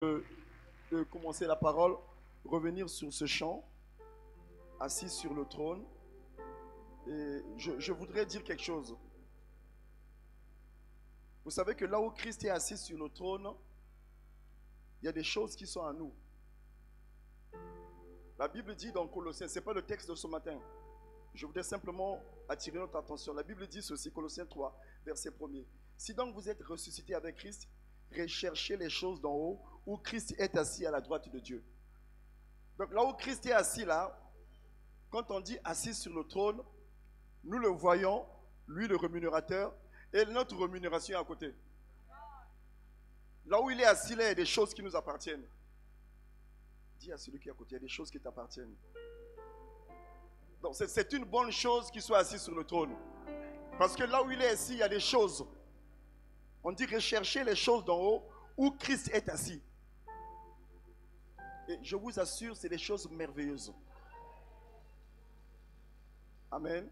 de, de commencer la parole, revenir sur ce chant, assis sur le trône. Et je voudrais dire quelque chose. Vous savez que là où Christ est assis sur le trône, il y a des choses qui sont à nous. La Bible dit dans Colossiens, ce n'est pas le texte de ce matin. Je voudrais simplement attirer notre attention. La Bible dit ceci, Colossiens 3, verset 1er. Si donc vous êtes ressuscité avec Christ, recherchez les choses d'en haut, où Christ est assis à la droite de Dieu. Donc là où Christ est assis là, quand on dit assis sur le trône, nous le voyons, lui le rémunérateur, et notre rémunération est à côté. Là où il est assis là, il y a des choses qui nous appartiennent. Dis à celui qui est à côté, il y a des choses qui t'appartiennent. Donc c'est une bonne chose qu'il soit assis sur le trône. Parce que là où il est assis, il y a des choses. On dit rechercher les choses d'en haut où Christ est assis. Et je vous assure, c'est des choses merveilleuses. Amen.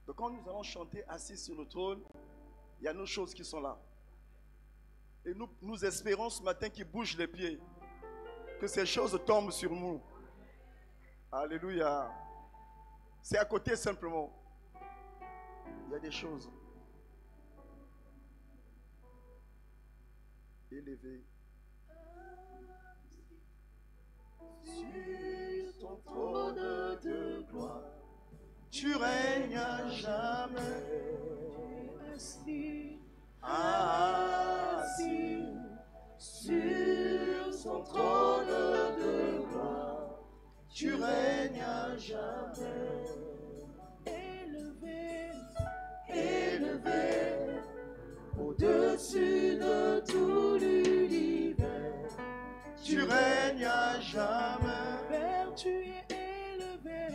Donc quand nous allons chanter assis sur le trône, il y a nos choses qui sont là. Et nous espérons ce matin qu'il bouge les pieds. Que ces choses tombent sur nous. Alléluia. C'est à côté simplement. Il y a des choses élevées. Sur ton trône de gloire, tu règnes à jamais. Assis sur son trône de gloire, tu règnes à jamais. Élevé, élevé, au-dessus de tout l'univers, tu règnes à jamais. Père, tu es élevé,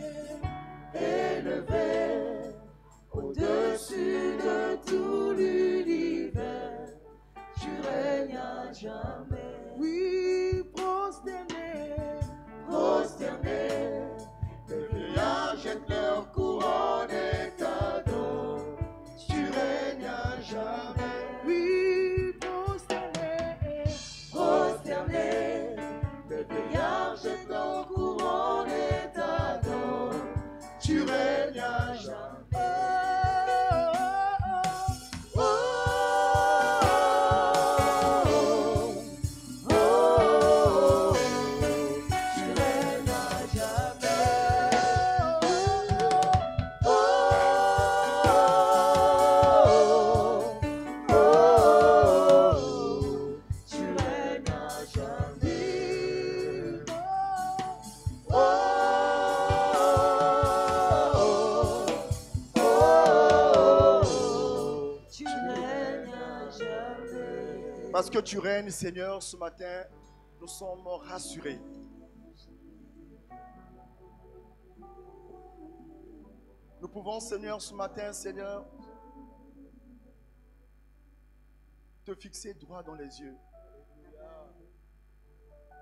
élevé, au-dessus de tout l'univers, tu règnes à jamais. Oui, prosterné, prosterné, les vieillards jettent leur couronne et t'adorent. Tu règnes à jamais. Oui, prosterné, prosterné, les vieillards jettent leur couronne et t'adorent. Tu règnes à jamais. Parce que tu règnes, Seigneur, ce matin, nous sommes rassurés. Nous pouvons, Seigneur, ce matin, Seigneur, te fixer droit dans les yeux.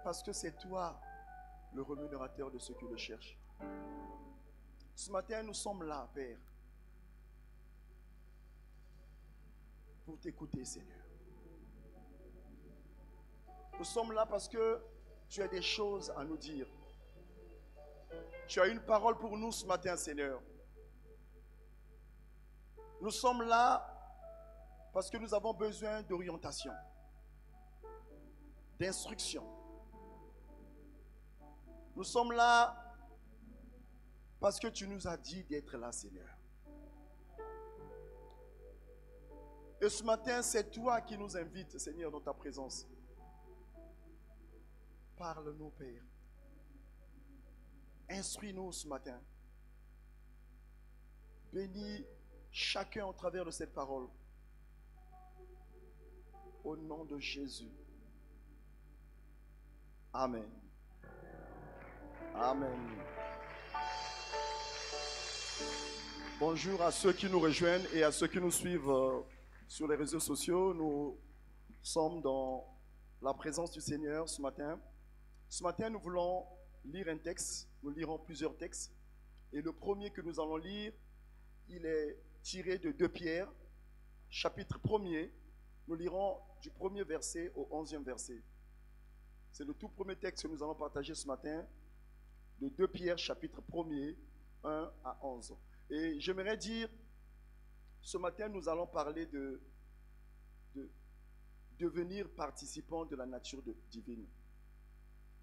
Parce que c'est toi le rémunérateur de ceux qui le cherchent. Ce matin, nous sommes là, Père, pour t'écouter, Seigneur. Nous sommes là parce que tu as des choses à nous dire. Tu as une parole pour nous ce matin, Seigneur. Nous sommes là parce que nous avons besoin d'orientation, d'instruction. Nous sommes là parce que tu nous as dit d'être là, Seigneur. Et ce matin, c'est toi qui nous invites, Seigneur, dans ta présence. Parle-nous, Père. Instruis-nous ce matin. Bénis chacun au travers de cette parole. Au nom de Jésus. Amen. Amen. Bonjour à ceux qui nous rejoignent et à ceux qui nous suivent sur les réseaux sociaux. Nous sommes dans la présence du Seigneur ce matin. Ce matin, nous voulons lire un texte. Nous lirons plusieurs textes. Et le premier que nous allons lire, il est tiré de 2 Pierre, chapitre 1er. Nous lirons du 1er verset au 11e verset. C'est le tout premier texte que nous allons partager ce matin, de 2 Pierre, chapitre 1er, 1 à 11. Et j'aimerais dire, ce matin, nous allons parler de devenir participant de la nature divine.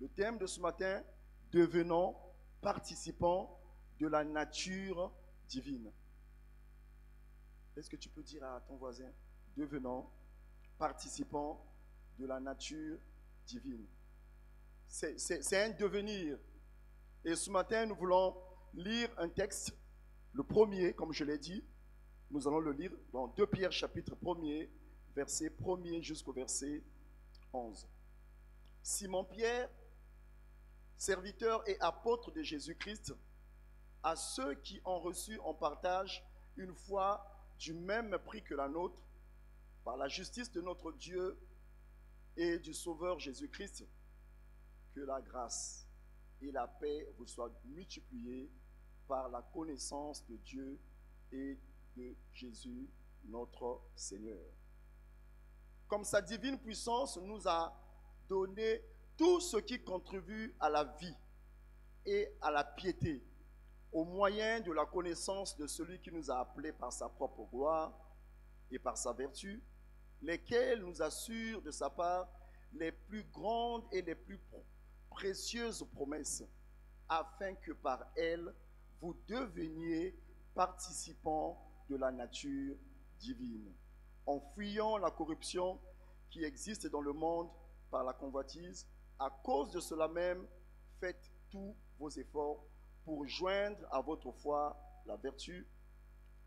Le thème de ce matin, devenons participants de la nature divine. Est-ce que tu peux dire à ton voisin, devenons participants de la nature divine? C'est un devenir. Et ce matin, nous voulons lire un texte, le premier, comme je l'ai dit, nous allons le lire dans 2 Pierre, chapitre 1er, verset 1er jusqu'au verset 11. Simon-Pierre, serviteur et apôtre de Jésus-Christ, à ceux qui ont reçu en partage une foi du même prix que la nôtre, par la justice de notre Dieu et du Sauveur Jésus-Christ, que la grâce et la paix vous soient multipliées par la connaissance de Dieu et de Jésus, notre Seigneur. Comme sa divine puissance nous a donné tout ce qui contribue à la vie et à la piété, au moyen de la connaissance de celui qui nous a appelés par sa propre gloire et par sa vertu, lesquels nous assurent de sa part les plus grandes et les plus précieuses promesses, afin que par elles, vous deveniez participants de la nature divine, en fuyant la corruption qui existe dans le monde par la convoitise. À cause de cela même, faites tous vos efforts pour joindre à votre foi la vertu,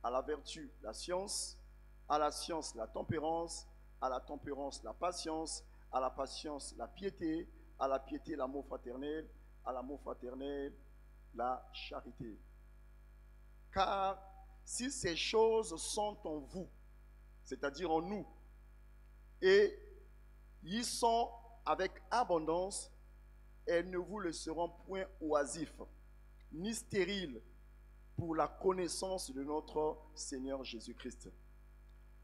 à la vertu la science, à la science la tempérance, à la tempérance la patience, à la patience la piété, à la piété l'amour fraternel, à l'amour fraternel la charité. Car si ces choses sont en vous, c'est-à-dire en nous, et y sont avec abondance, elles ne vous laisseront point oisifs, ni stériles pour la connaissance de notre Seigneur Jésus-Christ.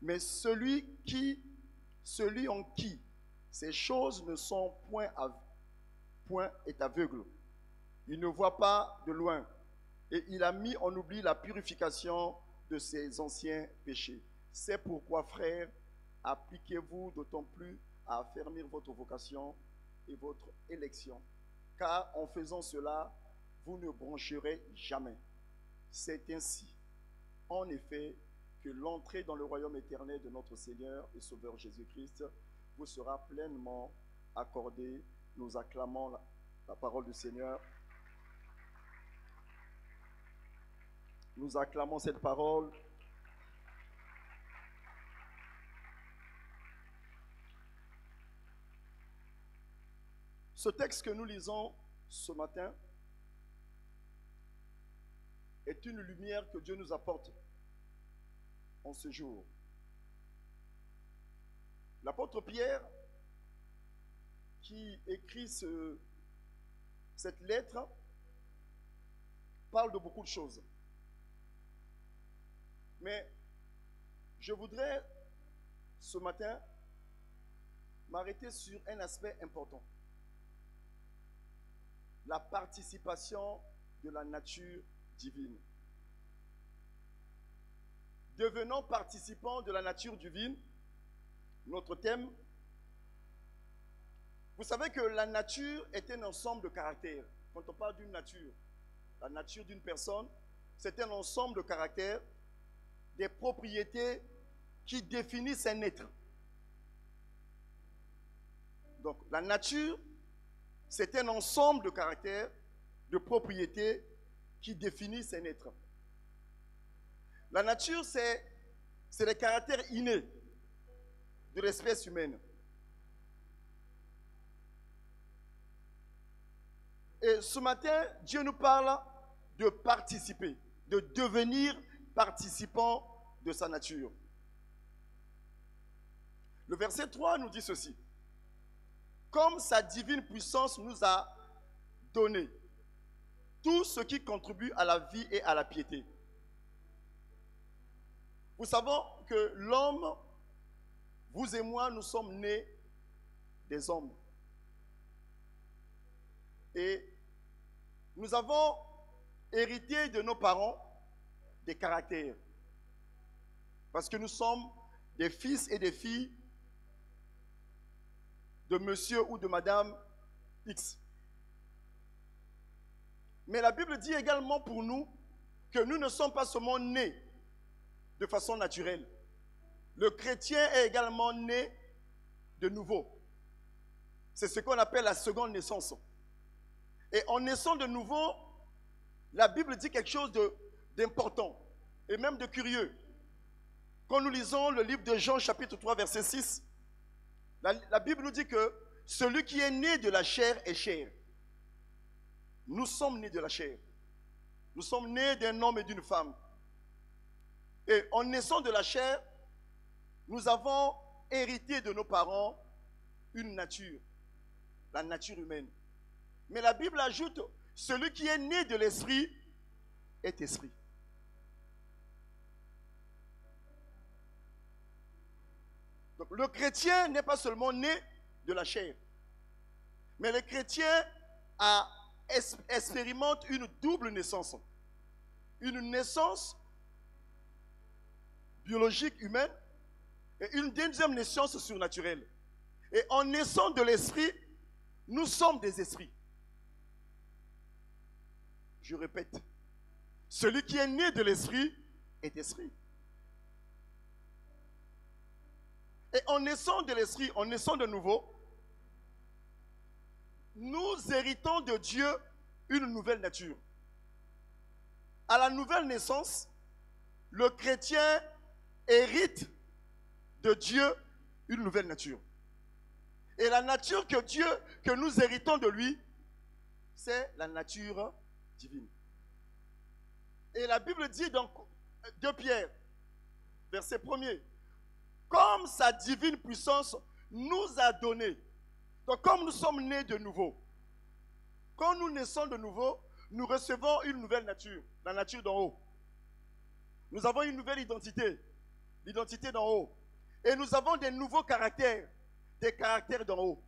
Mais celui en qui ces choses ne sont point est aveugle. Il ne voit pas de loin, et il a mis en oubli la purification de ses anciens péchés. C'est pourquoi, frères, appliquez-vous d'autant plus à affermir votre vocation et votre élection, car en faisant cela, vous ne broncherez jamais. C'est ainsi, en effet, que l'entrée dans le royaume éternel de notre Seigneur et Sauveur Jésus-Christ vous sera pleinement accordée. Nous acclamons la parole du Seigneur. Nous acclamons cette parole. Ce texte que nous lisons ce matin est une lumière que Dieu nous apporte en ce jour. L'apôtre Pierre, qui écrit cette lettre, parle de beaucoup de choses. Mais je voudrais ce matin m'arrêter sur un aspect important. La participation de la nature divine. Devenons participants de la nature divine. Notre thème. Vous savez que la nature est un ensemble de caractères. Quand on parle d'une nature, la nature d'une personne, c'est un ensemble de caractères, des propriétés qui définissent un être. Donc, la nature, c'est un ensemble de caractères, de propriétés qui définissent un être. La nature, c'est les caractères innés de l'espèce humaine. Et ce matin, Dieu nous parle de participer, de devenir participant de sa nature. Le verset 3 nous dit ceci. Comme sa divine puissance nous a donné tout ce qui contribue à la vie et à la piété. Nous savons que l'homme, vous et moi, nous sommes nés des hommes. Et nous avons hérité de nos parents des caractères. Parce que nous sommes des fils et des filles de monsieur ou de madame X. Mais la Bible dit également pour nous que nous ne sommes pas seulement nés de façon naturelle. Le chrétien est également né de nouveau. C'est ce qu'on appelle la seconde naissance. Et en naissant de nouveau, la Bible dit quelque chose d'important et même de curieux. Quand nous lisons le livre de Jean chapitre 3 verset 6, la Bible nous dit que celui qui est né de la chair est chair. Nous sommes nés de la chair. Nous sommes nés d'un homme et d'une femme. Et en naissant de la chair, nous avons hérité de nos parents une nature, la nature humaine. Mais la Bible ajoute, celui qui est né de l'esprit est esprit. Donc le chrétien n'est pas seulement né de la chair, mais le chrétien expérimente une double naissance. Une naissance biologique humaine et une deuxième naissance surnaturelle. Et en naissant de l'esprit, nous sommes des esprits. Je répète, celui qui est né de l'esprit est esprit. Et en naissant de l'esprit, en naissant de nouveau, nous héritons de Dieu une nouvelle nature. À la nouvelle naissance, le chrétien hérite de Dieu une nouvelle nature. Et la nature que nous héritons de lui, c'est la nature divine. Et la Bible dit dans 2 Pierre, verset 1er, comme sa divine puissance nous a donné. Donc comme nous sommes nés de nouveau, quand nous naissons de nouveau, nous recevons une nouvelle nature, la nature d'en haut. Nous avons une nouvelle identité, l'identité d'en haut. Et nous avons des nouveaux caractères, des caractères d'en haut.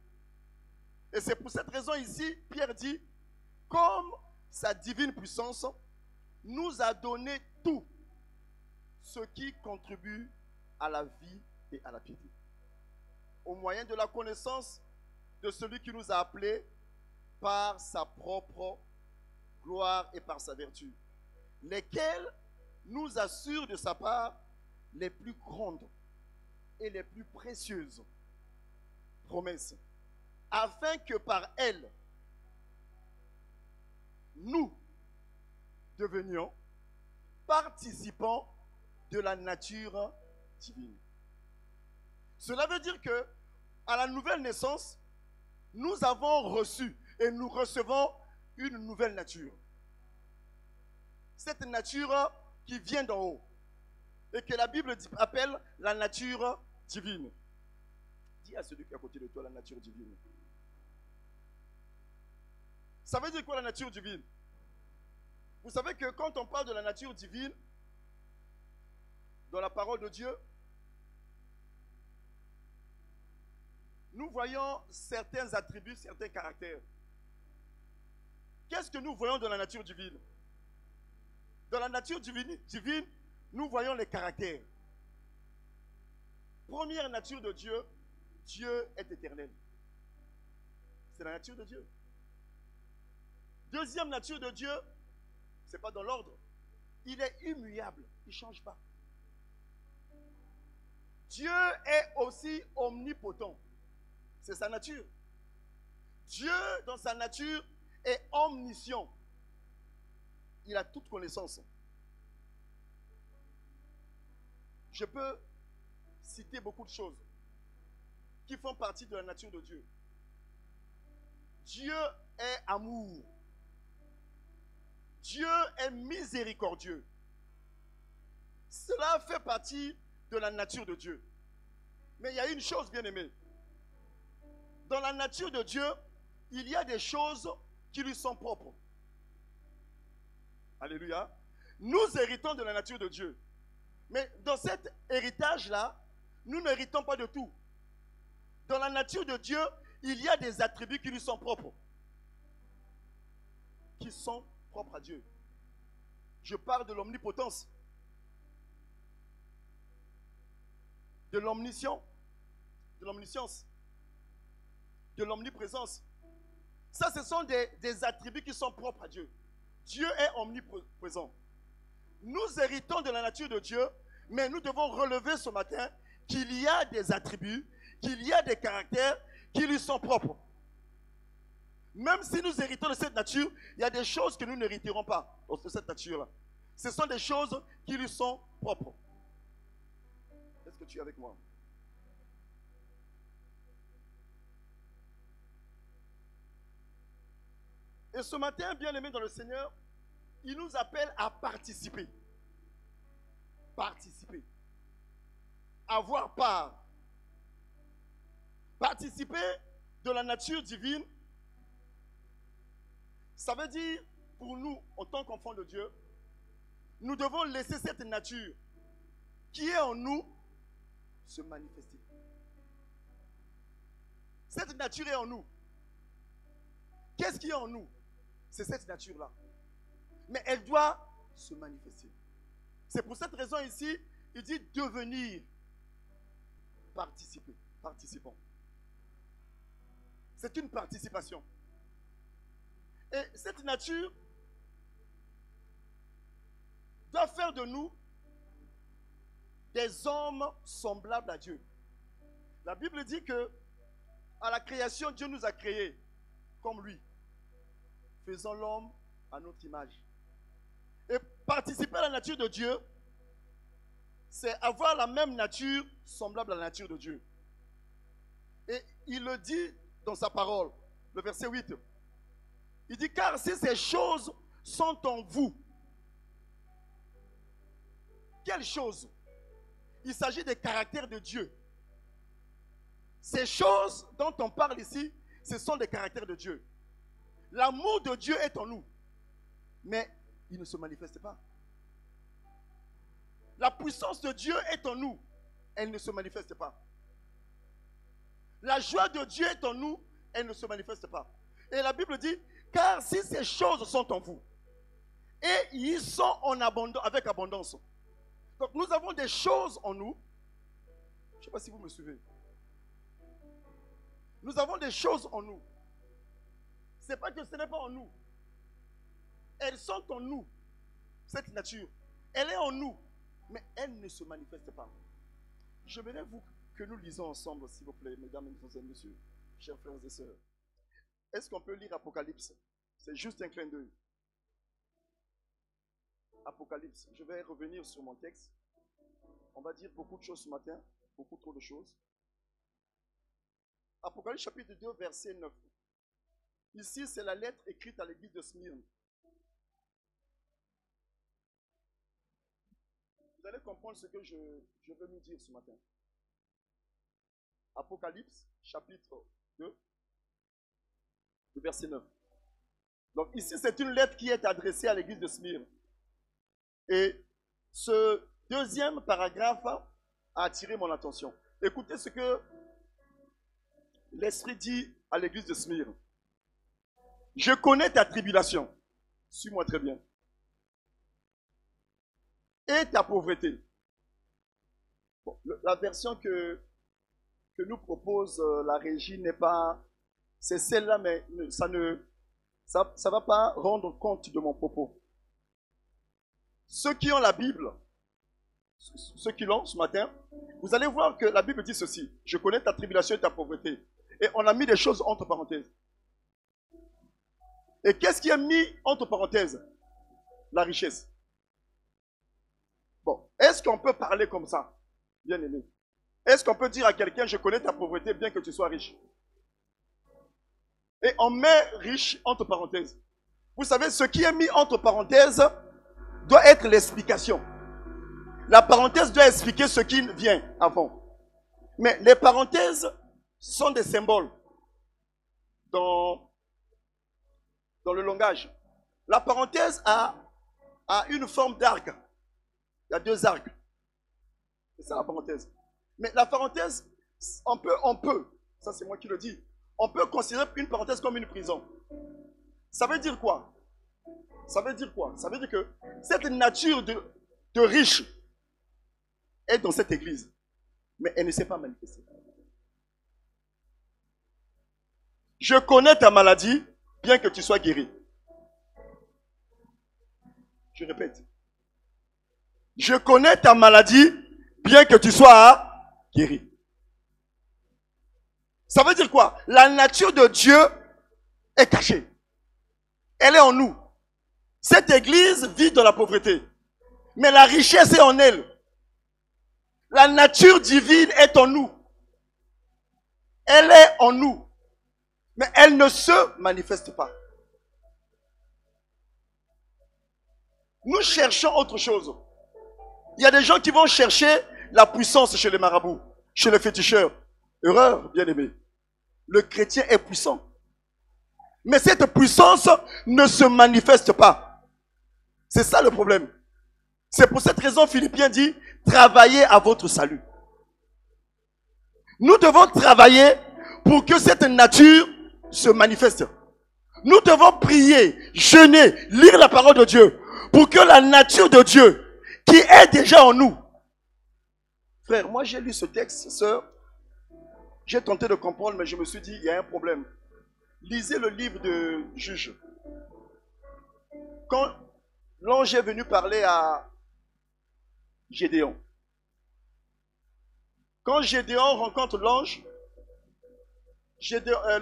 Et c'est pour cette raison ici, Pierre dit, comme sa divine puissance nous a donné tout ce qui contribue à la vie et à la piété. Au moyen de la connaissance de celui qui nous a appelés par sa propre gloire et par sa vertu, lesquels nous assurent de sa part les plus grandes et les plus précieuses promesses, afin que par elles, nous devenions participants de la nature divine. Cela veut dire que, à la nouvelle naissance, nous avons reçu et nous recevons une nouvelle nature. Cette nature qui vient d'en haut et que la Bible appelle la nature divine. Dis à celui qui est à côté de toi la nature divine. Ça veut dire quoi la nature divine? Vous savez que quand on parle de la nature divine, dans la parole de Dieu, nous voyons certains attributs, certains caractères. Qu'est-ce que nous voyons dans la nature divine? Dans la nature divine, nous voyons les caractères. Première nature de Dieu, Dieu est éternel. C'est la nature de Dieu. Deuxième nature de Dieu, ce n'est pas dans l'ordre. Il est immuable, il ne change pas. Dieu est aussi omnipotent. C'est sa nature. Dieu, dans sa nature, est omniscient. Il a toute connaissance. Je peux citer beaucoup de choses qui font partie de la nature de Dieu. Dieu est amour. Dieu est miséricordieux. Cela fait partie de la nature de Dieu. Mais il y a une chose, bien aimée. Dans la nature de Dieu, il y a des choses qui lui sont propres. Alléluia. Nous héritons de la nature de Dieu. Mais dans cet héritage-là, nous n'héritons pas de tout. Dans la nature de Dieu, il y a des attributs qui lui sont propres. qui sont propres à Dieu. Je parle de l'omnipotence, de l'omniscience, de l'omniscience, de l'omniprésence. Ça, ce sont des attributs qui sont propres à Dieu. Dieu est omniprésent. Nous héritons de la nature de Dieu, mais nous devons relever ce matin qu'il y a des attributs, qu'il y a des caractères qui lui sont propres. Même si nous héritons de cette nature, il y a des choses que nous n'hériterons pas de cette nature-là. Ce sont des choses qui lui sont propres. Est-ce que tu es avec moi? Et ce matin, bien-aimés dans le Seigneur, il nous appelle à participer. Participer. Avoir part. Participer de la nature divine, ça veut dire, pour nous, en tant qu'enfants de Dieu, nous devons laisser cette nature qui est en nous se manifester. Cette nature est en nous. Qu'est-ce qui est en nous? C'est cette nature-là. Mais elle doit se manifester. C'est pour cette raison ici, il dit devenir, participer, participant. C'est une participation. Et cette nature doit faire de nous des hommes semblables à Dieu. La Bible dit que à la création, Dieu nous a créés comme lui, faisant l'homme à notre image. Et participer à la nature de Dieu, c'est avoir la même nature semblable à la nature de Dieu. Et il le dit dans sa parole, le verset 8. Il dit, car si ces choses sont en vous, quelles choses? Il s'agit des caractères de Dieu. Ces choses dont on parle ici, ce sont des caractères de Dieu. L'amour de Dieu est en nous, mais il ne se manifeste pas. La puissance de Dieu est en nous, elle ne se manifeste pas. La joie de Dieu est en nous, elle ne se manifeste pas. Et la Bible dit, car si ces choses sont en vous, et ils sont en abondance, avec abondance. Donc nous avons des choses en nous. Je ne sais pas si vous me suivez. Nous avons des choses en nous. Ce n'est pas que ce n'est pas en nous. Elles sont en nous. Cette nature, elle est en nous, mais elle ne se manifeste pas. J'aimerais que nous lisons ensemble, s'il vous plaît, mesdames et messieurs, chers frères et sœurs. Est-ce qu'on peut lire Apocalypse? C'est juste un clin d'œil. Apocalypse. Je vais revenir sur mon texte. On va dire beaucoup de choses ce matin, beaucoup trop de choses. Apocalypse chapitre 2, verset 9. Ici, c'est la lettre écrite à l'église de Smyrne. Vous allez comprendre ce que je veux nous dire ce matin. Apocalypse chapitre 2, verset 9. Donc ici, c'est une lettre qui est adressée à l'église de Smyrne. Et ce deuxième paragraphe a attiré mon attention. Écoutez ce que l'Esprit dit à l'église de Smyrne. Je connais ta tribulation. Suis-moi très bien. Et ta pauvreté. Bon, la version que nous propose la régie n'est pas... C'est celle-là, mais ça ne va pas rendre compte de mon propos. Ceux qui ont la Bible, ceux qui l'ont ce matin, vous allez voir que la Bible dit ceci. Je connais ta tribulation et ta pauvreté. Et on a mis des choses entre parenthèses. Et qu'est-ce qui est mis entre parenthèses? La richesse. Bon, est-ce qu'on peut parler comme ça, bien aimé? Est-ce qu'on peut dire à quelqu'un, je connais ta pauvreté bien que tu sois riche? Et on met riche entre parenthèses. Vous savez, ce qui est mis entre parenthèses doit être l'explication. La parenthèse doit expliquer ce qui vient avant. Mais les parenthèses sont des symboles dans le langage. La parenthèse a une forme d'arc. Il y a deux arcs. C'est ça la parenthèse. Mais la parenthèse, on peut, ça c'est moi qui le dis, on peut considérer une parenthèse comme une prison. Ça veut dire quoi? Ça veut dire quoi? Ça veut dire que cette nature de riche est dans cette église, mais elle ne s'est pas manifestée. Je connais ta maladie, bien que tu sois guéri. Je répète. Je connais ta maladie, bien que tu sois guéri. Ça veut dire quoi? La nature de Dieu est cachée. Elle est en nous. Cette église vit dans la pauvreté. Mais la richesse est en elle. La nature divine est en nous. Elle est en nous. Mais elle ne se manifeste pas. Nous cherchons autre chose. Il y a des gens qui vont chercher la puissance chez les marabouts, chez les féticheurs. Erreur, bien aimé. Le chrétien est puissant. Mais cette puissance ne se manifeste pas. C'est ça le problème. C'est pour cette raison Philippiens dit, travaillez à votre salut. Nous devons travailler pour que cette nature se manifeste. Nous devons prier, jeûner, lire la parole de Dieu, pour que la nature de Dieu, qui est déjà en nous. Frère, moi j'ai lu ce texte, sœur, j'ai tenté de comprendre, mais je me suis dit, il y a un problème. Lisez le livre de Juges. Quand l'ange est venu parler à Gédéon, quand Gédéon rencontre l'ange,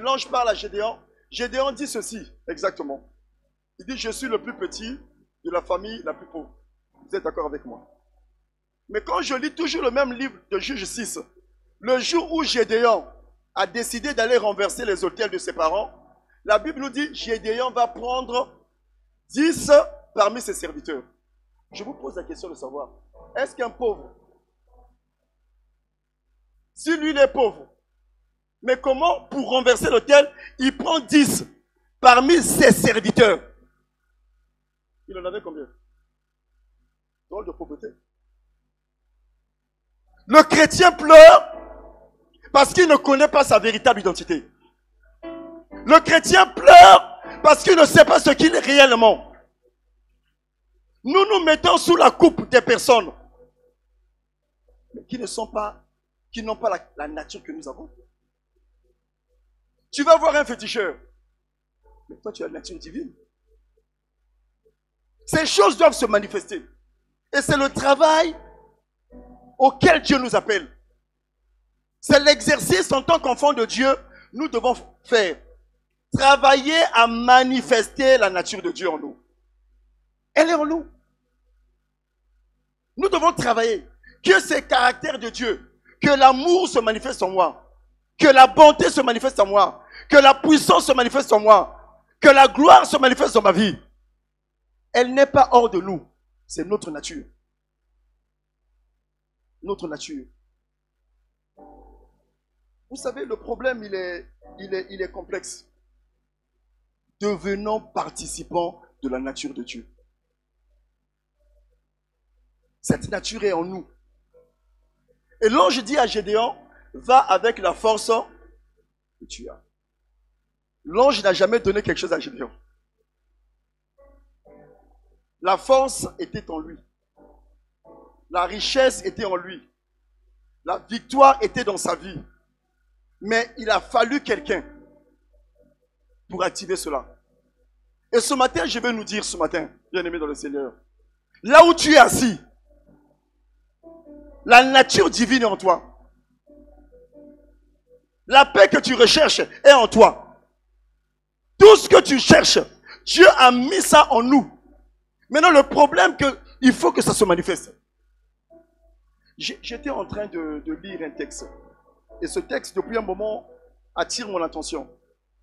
l'ange parle à Gédéon. Gédéon dit ceci, exactement. Il dit, je suis le plus petit de la famille la plus pauvre. Vous êtes d'accord avec moi? Mais quand je lis toujours le même livre de Juges 6, le jour où Gédéon a décidé d'aller renverser les autels de ses parents, la Bible nous dit, Gédéon va prendre 10 parmi ses serviteurs. Je vous pose la question de savoir, est-ce qu'un pauvre, si lui il est pauvre, mais comment pour renverser l'autel, il prend 10 parmi ses serviteurs? Il en avait combien? Drôle de pauvreté. Le chrétien pleure parce qu'il ne connaît pas sa véritable identité. Le chrétien pleure parce qu'il ne sait pas ce qu'il est réellement. Nous nous mettons sous la coupe des personnes qui n'ont pas la nature que nous avons. Tu vas voir un féticheur, mais toi tu as la nature divine. Ces choses doivent se manifester. Et c'est le travail auquel Dieu nous appelle. C'est l'exercice en tant qu'enfant de Dieu, nous devons faire. Travailler à manifester la nature de Dieu en nous. Elle est en nous. Nous devons travailler. Que ces caractères de Dieu, que l'amour se manifeste en moi, que la bonté se manifeste en moi, que la puissance se manifeste en moi, que la gloire se manifeste dans ma vie. Elle n'est pas hors de nous. C'est notre nature. Notre nature. Vous savez, le problème, il est complexe. Devenons participants de la nature de Dieu. Cette nature est en nous. Et l'ange dit à Gédéon, va avec la force que tu as. L'ange n'a jamais donné quelque chose à Gédéon. La force était en lui. La richesse était en lui. La victoire était dans sa vie. Mais il a fallu quelqu'un pour activer cela. Et ce matin, je vais nous dire ce matin, bien-aimés dans le Seigneur, là où tu es assis, la nature divine est en toi. La paix que tu recherches est en toi. Tout ce que tu cherches, Dieu a mis ça en nous. Maintenant, le problème, il faut que ça se manifeste. J'étais en train de lire un texte. Et ce texte, depuis un moment, attire mon attention.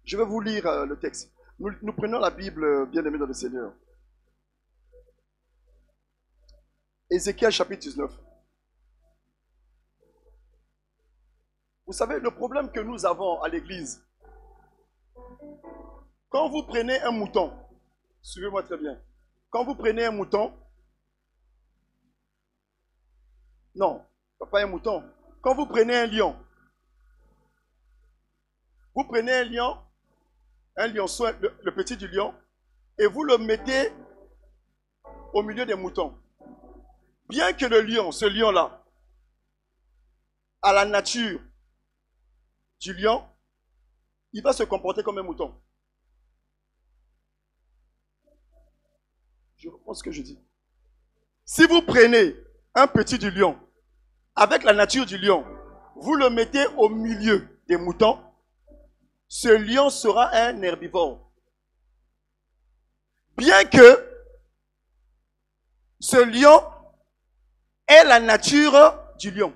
Je vais vous lire le texte. Nous prenons la Bible, bien-aimés dans le Seigneur. Ézéchiel chapitre 19. Vous savez, le problème que nous avons à l'église, quand vous prenez un mouton, suivez-moi très bien, quand vous prenez un mouton, non, pas un mouton, quand vous prenez un lion, vous prenez un lionceau, le petit du lion, et vous le mettez au milieu des moutons. Bien que le lion, ce lion-là, a la nature du lion, il va se comporter comme un mouton. Je reprends ce que je dis. Si vous prenez un petit du lion, avec la nature du lion, vous le mettez au milieu des moutons, ce lion sera un herbivore. Bien que ce lion ait la nature du lion.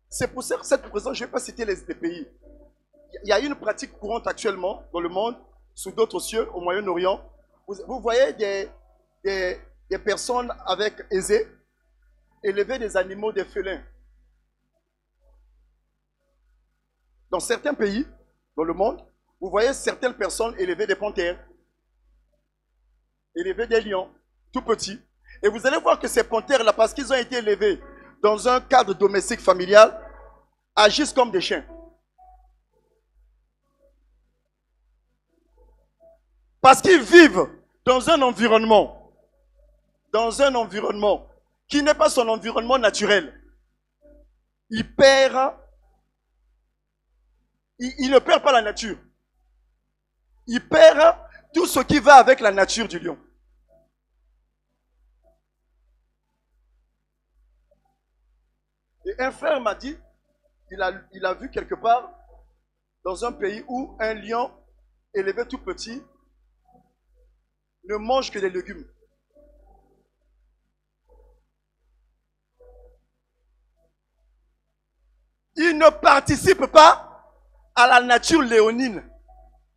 C'est pour cette raison, je ne vais pas citer les pays. Il y a une pratique courante actuellement dans le monde, sous d'autres cieux, au Moyen-Orient. Vous voyez des personnes avec aisés élever des animaux, des félins. Dans certains pays, dans le monde, vous voyez certaines personnes élever des panthères, élever des lions, tout petits. Et vous allez voir que ces panthères-là, parce qu'ils ont été élevés dans un cadre domestique familial, agissent comme des chiens. Parce qu'ils vivent dans un environnement qui n'est pas son environnement naturel. Il ne perd pas la nature. Il perd tout ce qui va avec la nature du lion. Et un frère m'a dit, il a vu quelque part, dans un pays où un lion élevé tout petit ne mange que des légumes. Il ne participe pas à la nature léonine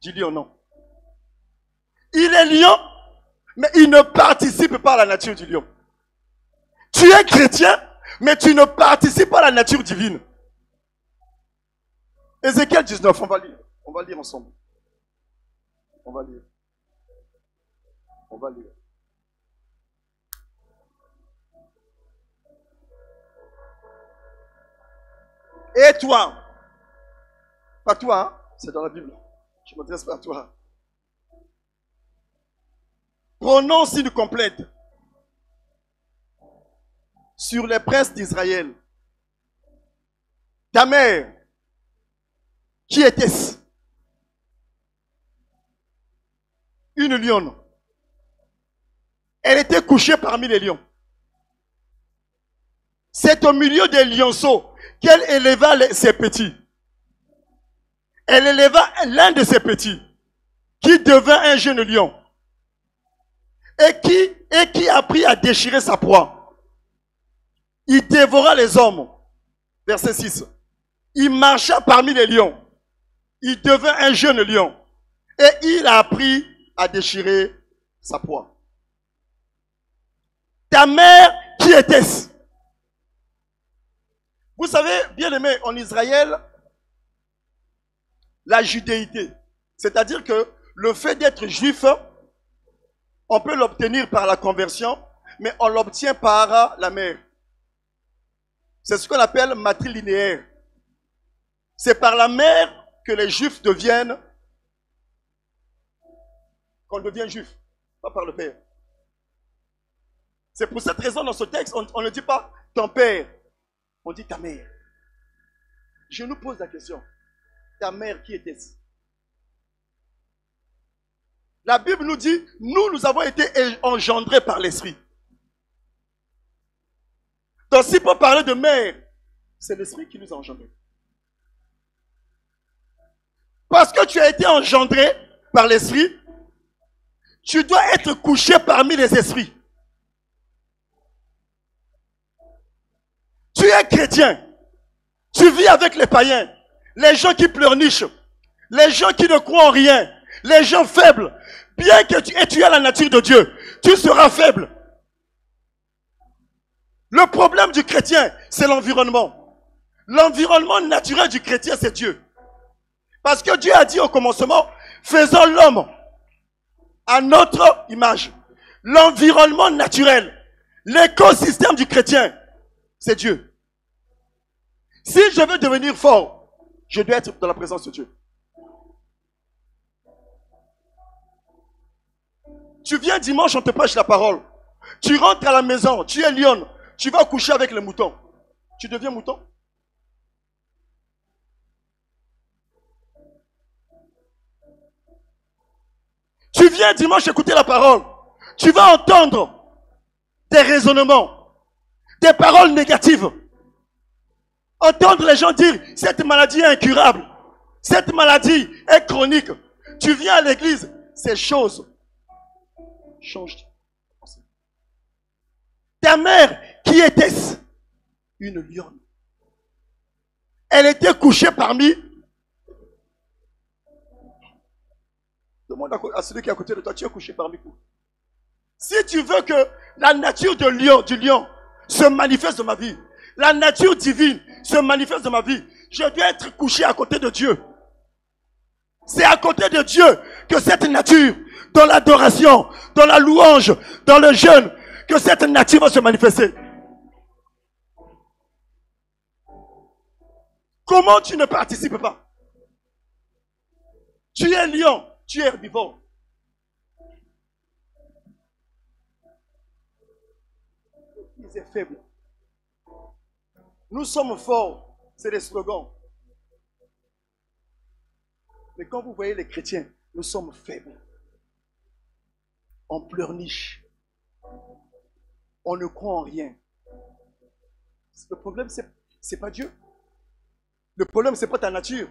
du lion, non. Il est lion, mais il ne participe pas à la nature du lion. Tu es chrétien, mais tu ne participes pas à la nature divine. Ézéchiel 19, on va lire. On va lire ensemble. On va lire. On va lire. Et toi, pas toi, hein? C'est dans la Bible. Je ne m'adresse pas à toi. Prononce une complète sur les princes d'Israël. Ta mère, qui était-ce? Une lionne. Elle était couchée parmi les lions. C'est au milieu des lionceaux qu'elle éleva ses petits. Elle éleva l'un de ses petits, qui devint un jeune lion, et qui apprit à déchirer sa proie. Il dévora les hommes. Verset 6. Il marcha parmi les lions. Il devint un jeune lion, et il a appris à déchirer sa proie. Ta mère, qui était-ce? Vous savez, bien aimé, en Israël, la judéité, c'est-à-dire que le fait d'être juif, on peut l'obtenir par la conversion, mais on l'obtient par la mère. C'est ce qu'on appelle matrilinéaire. C'est par la mère que les juifs deviennent, qu'on devient juif, pas par le père. C'est pour cette raison, dans ce texte, on ne dit pas ton père, on dit ta mère. Je nous pose la question, ta mère, qui était-ce? La Bible nous dit, nous avons été engendrés par l'Esprit. Donc si pour parler de mère, c'est l'Esprit qui nous a engendrés. Parce que tu as été engendré par l'Esprit, tu dois être couché parmi les esprits. Tu es chrétien. Tu vis avec les païens. Les gens qui pleurnichent. Les gens qui ne croient en rien. Les gens faibles. Bien que tu aies la nature de Dieu, tu seras faible. Le problème du chrétien, c'est l'environnement. L'environnement naturel du chrétien, c'est Dieu. Parce que Dieu a dit au commencement, faisons l'homme à notre image. L'environnement naturel, l'écosystème du chrétien, c'est Dieu. Si je veux devenir fort, je dois être dans la présence de Dieu. Tu viens dimanche, on te prêche la parole. Tu rentres à la maison, tu es lion. Tu vas coucher avec les moutons. Tu deviens mouton. Tu viens dimanche écouter la parole. Tu vas entendre des raisonnements, des paroles négatives. Entendre les gens dire, cette maladie est incurable. Cette maladie est chronique. Tu viens à l'église, ces choses changent. Ta mère, qui était-ce? Une lionne. Elle était couchée parmi. Demande à celui qui est à côté de toi, tu es couché parmi qui? Si tu veux que la nature de lion, du lion se manifeste dans ma vie, la nature divine se manifeste dans ma vie, je dois être couché à côté de Dieu. C'est à côté de Dieu que cette nature, dans l'adoration, dans la louange, dans le jeûne, que cette nature va se manifester. Comment tu ne participes pas? Tu es lion, tu es herbivore. Il est faible. Nous sommes forts, c'est des slogans. Mais quand vous voyez les chrétiens, nous sommes faibles. On pleurniche. On ne croit en rien. Le problème, c'est pas Dieu. Le problème, c'est pas ta nature.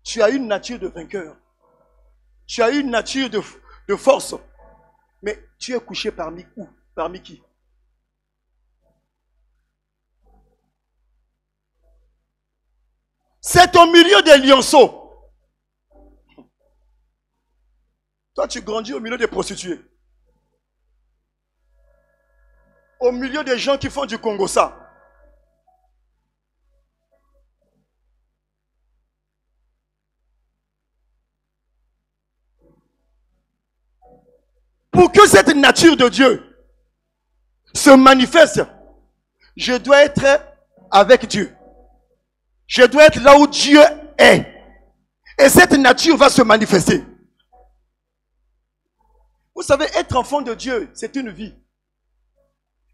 Tu as une nature de vainqueur. Tu as une nature de force. Mais tu es couché parmi où? Parmi qui? C'est au milieu des lionceaux. Toi, tu grandis au milieu des prostituées. Au milieu des gens qui font du Congo-ça. Pour que cette nature de Dieu se manifeste, je dois être avec Dieu. Je dois être là où Dieu est. Et cette nature va se manifester. Vous savez, être enfant de Dieu, c'est une vie.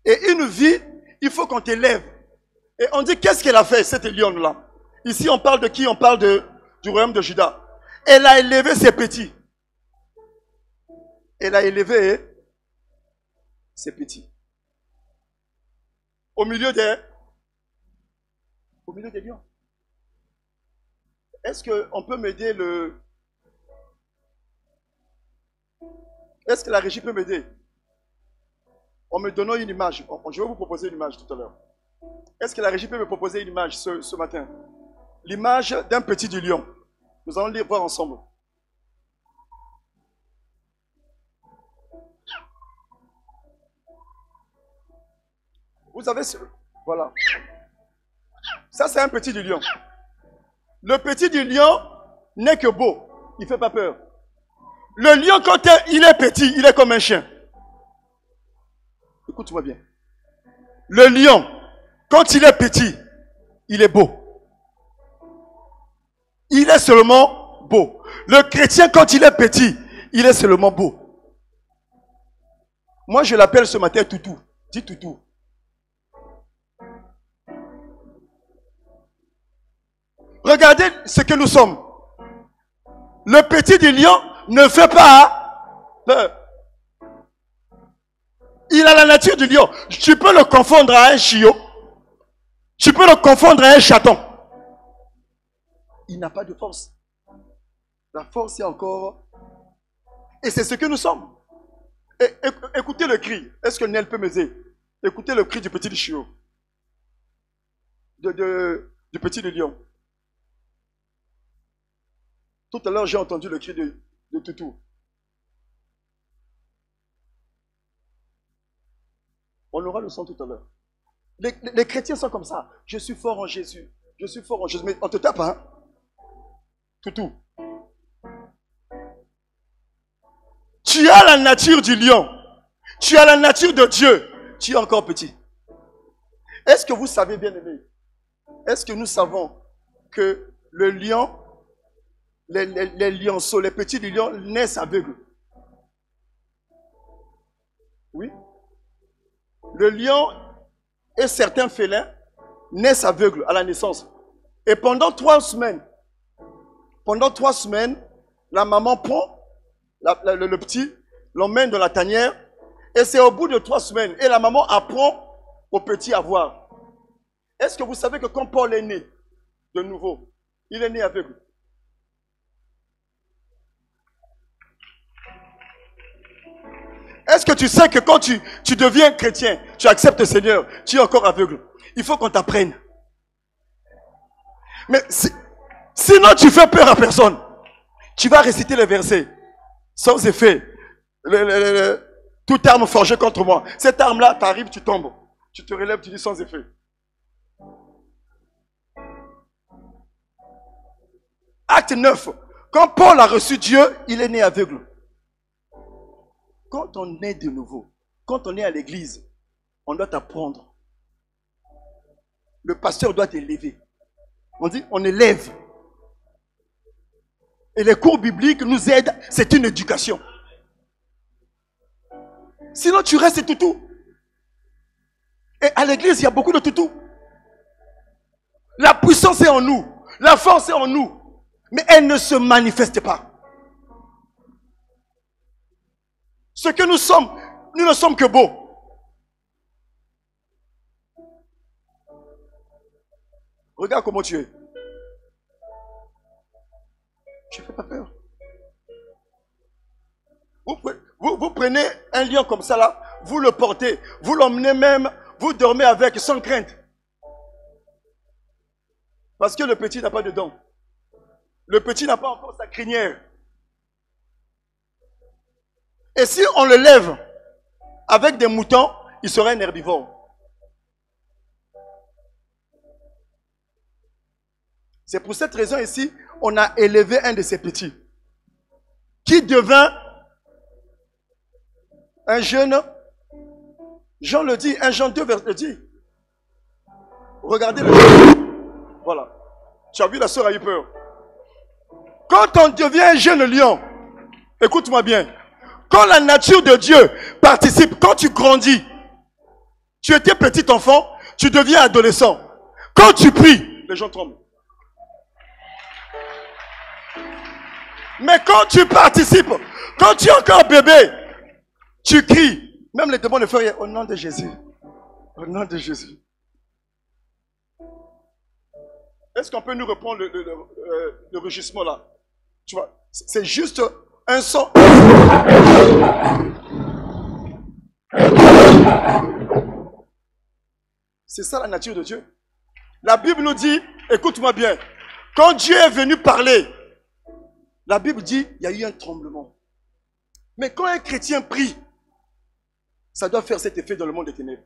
Et une vie, il faut qu'on t'élève. Et on dit, qu'est-ce qu'elle a fait, cette lionne-là? Ici, on parle de qui? On parle du royaume de Juda. Elle a élevé ses petits. Elle a élevé ses petits. Au milieu des lions. Est-ce qu'on peut m'aider Est-ce que la régie peut m'aider? En me donnant une image. Je vais vous proposer une image tout à l'heure. Est-ce que la régie peut me proposer une image ce matin? L'image d'un petit du lion. Nous allons les voir ensemble. Vous avez ce... Voilà. Ça, c'est un petit du lion. Le petit du lion n'est que beau. Il ne fait pas peur. Le lion, quand il est petit, il est comme un chien. Écoute-moi bien. Le lion, quand il est petit, il est beau. Il est seulement beau. Le chrétien, quand il est petit, il est seulement beau. Moi, je l'appelle ce matin toutou. Dis toutou. Regardez ce que nous sommes. Le petit du lion ne fait pas peur. Il a la nature du lion. Tu peux le confondre à un chiot. Tu peux le confondre à un chaton. Il n'a pas de force. La force est encore... Et c'est ce que nous sommes. Écoutez le cri. Est-ce que Nel peut m'aider? Écoutez le cri du petit chiot. Du petit lion. Tout à l'heure, j'ai entendu le cri de toutou. On aura le son tout à l'heure. Les chrétiens sont comme ça. Je suis fort en Jésus. Je suis fort en Jésus. Mais on te tape, hein? Toutou. Tu as la nature du lion. Tu as la nature de Dieu. Tu es encore petit. Est-ce que vous savez, bien aimé? Est-ce que nous savons que le lion, les lionceaux, les petits du lion naissent aveugles? Oui. Le lion et certains félins naissent aveugles à la naissance. Et pendant 3 semaines, la maman prend le petit, l'emmène dans la tanière, et c'est au bout de 3 semaines, et la maman apprend au petit à voir. Est-ce que vous savez que quand Paul est né, de nouveau, il est né aveugle? Est-ce que tu sais que quand tu deviens chrétien, tu acceptes le Seigneur, tu es encore aveugle? Il faut qu'on t'apprenne. Mais sinon tu fais peur à personne. Tu vas réciter les versets sans effet. Toute arme forgée contre moi. Cette arme-là, tu arrives, tu tombes. Tu te relèves, tu dis sans effet. Acte 9. Quand Paul a reçu Dieu, il est né aveugle. Quand on est de nouveau, quand on est à l'église, on doit t'apprendre. Le pasteur doit t'élever. On dit, on élève. Et les cours bibliques nous aident, c'est une éducation. Sinon, tu restes toutou. Et à l'église, il y a beaucoup de toutou. La puissance est en nous. La force est en nous. Mais elle ne se manifeste pas. Ce que nous sommes, nous ne sommes que beaux. Regarde comment tu es. Tu ne fais pas peur. Vous prenez un lion comme ça là, vous le portez, vous l'emmenez même, vous dormez avec sans crainte. Parce que le petit n'a pas de dents. Le petit n'a pas encore sa crinière. Et si on le lève avec des moutons, il serait un herbivore. C'est pour cette raison ici, on a élevé un de ces petits, qui devint un jeune. Jean le dit, 1 Jean 2 le dit. Regardez le jeune. Voilà. Tu as vu, la sœur a eu peur. Quand on devient un jeune lion, écoute-moi bien, quand la nature de Dieu participe, quand tu grandis, tu étais petit enfant, tu deviens adolescent. Quand tu pries, les gens tremblent. Mais quand tu participes, quand tu es encore bébé, tu cries. Même les démons ne font rien. Au nom de Jésus. Au nom de Jésus. Est-ce qu'on peut nous reprendre le rugissement là? Tu vois, c'est juste un son. C'est ça la nature de Dieu. La Bible nous dit, écoute-moi bien, quand Dieu est venu parler, la Bible dit, il y a eu un tremblement. Mais quand un chrétien prie, ça doit faire cet effet dans le monde des ténèbres.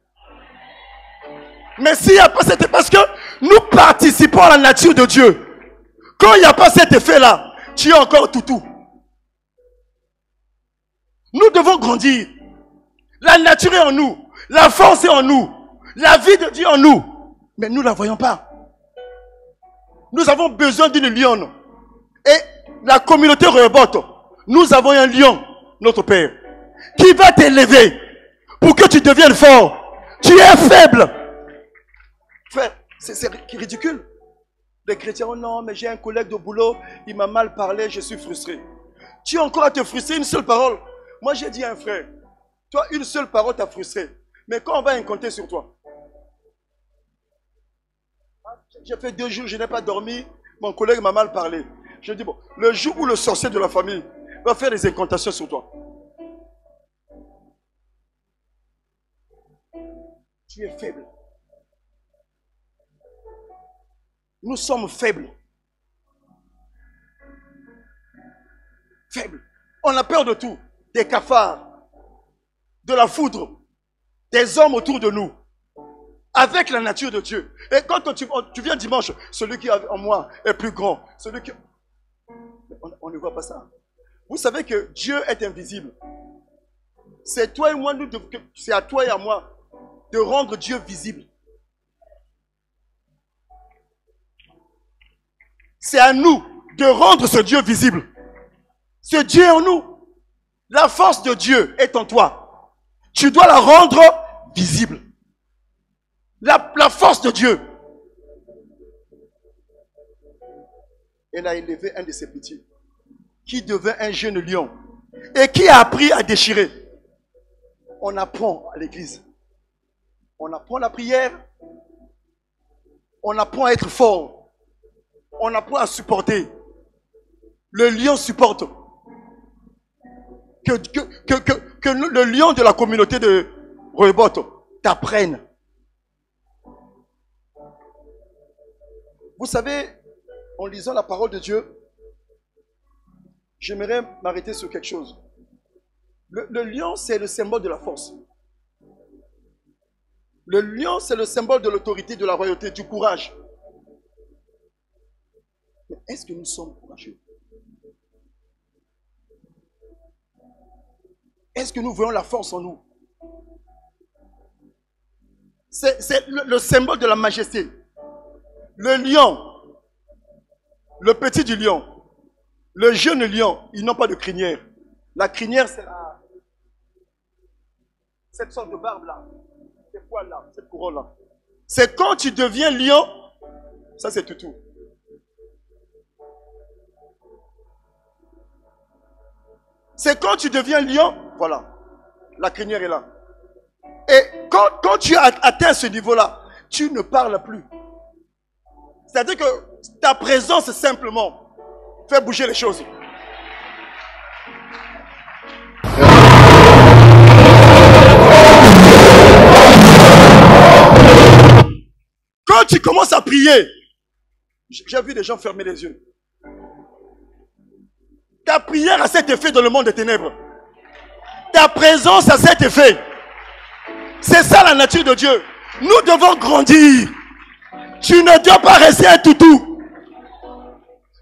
Mais s'il n'y a pas cet effet, parce que nous participons à la nature de Dieu. Quand il n'y a pas cet effet-là, tu es encore toutou. Nous devons grandir. La nature est en nous. La force est en nous. La vie de Dieu en nous. Mais nous ne la voyons pas. Nous avons besoin d'une lionne. Et la communauté Rehoboth, nous avons un lion, notre Père, qui va t'élever pour que tu deviennes fort. Tu es faible. Frère, c'est ridicule. Les chrétiens, oh non, mais j'ai un collègue de boulot, il m'a mal parlé, je suis frustré. Tu es encore à te frustrer, une seule parole. Moi, j'ai dit à un frère, toi, une seule parole t'a frustré. Mais quand on va compter sur toi, j'ai fait 2 jours, je n'ai pas dormi, mon collègue m'a mal parlé. Je dis, bon, le jour où le sorcier de la famille va faire des incantations sur toi, tu es faible. Nous sommes faibles. Faibles. On a peur de tout. Des cafards, de la foudre, des hommes autour de nous. Avec la nature de Dieu. Et quand tu viens dimanche, celui qui est en moi est plus grand. Celui qui... On ne voit pas ça. Vous savez que Dieu est invisible. C'est toi et moi, c'est à toi et à moi de rendre Dieu visible. C'est à nous de rendre ce Dieu visible. Ce Dieu est en nous. La force de Dieu est en toi. Tu dois la rendre visible. La force de Dieu. Elle a élevé un de ses petits, qui devint un jeune lion, et qui a appris à déchirer. On apprend à l'église. On apprend la prière. On apprend à être fort. On apprend à supporter. Le lion supporte. Que le lion de la communauté de Rehoboth t'apprenne. Vous savez, en lisant la parole de Dieu, j'aimerais m'arrêter sur quelque chose. Le lion, c'est le symbole de la force. Le lion, c'est le symbole de l'autorité, de la royauté, du courage. Mais est-ce que nous sommes courageux? Est-ce que nous voyons la force en nous? C'est le symbole de la majesté. Le lion, le petit du lion, le jeune lion, ils n'ont pas de crinière. La crinière, c'est cette sorte de barbe-là, ces poils-là, cette couronne-là. C'est quand tu deviens lion, ça c'est tout. C'est quand tu deviens lion, voilà, la crinière est là. Et quand tu as atteint ce niveau-là, tu ne parles plus. C'est-à-dire que ta présence simplement fait bouger les choses. Quand tu commences à prier, j'ai vu des gens fermer les yeux. Ta prière a cet effet dans le monde des ténèbres. Ta présence a cet effet. C'est ça la nature de Dieu. Nous devons grandir. Tu ne dois pas rester un toutou.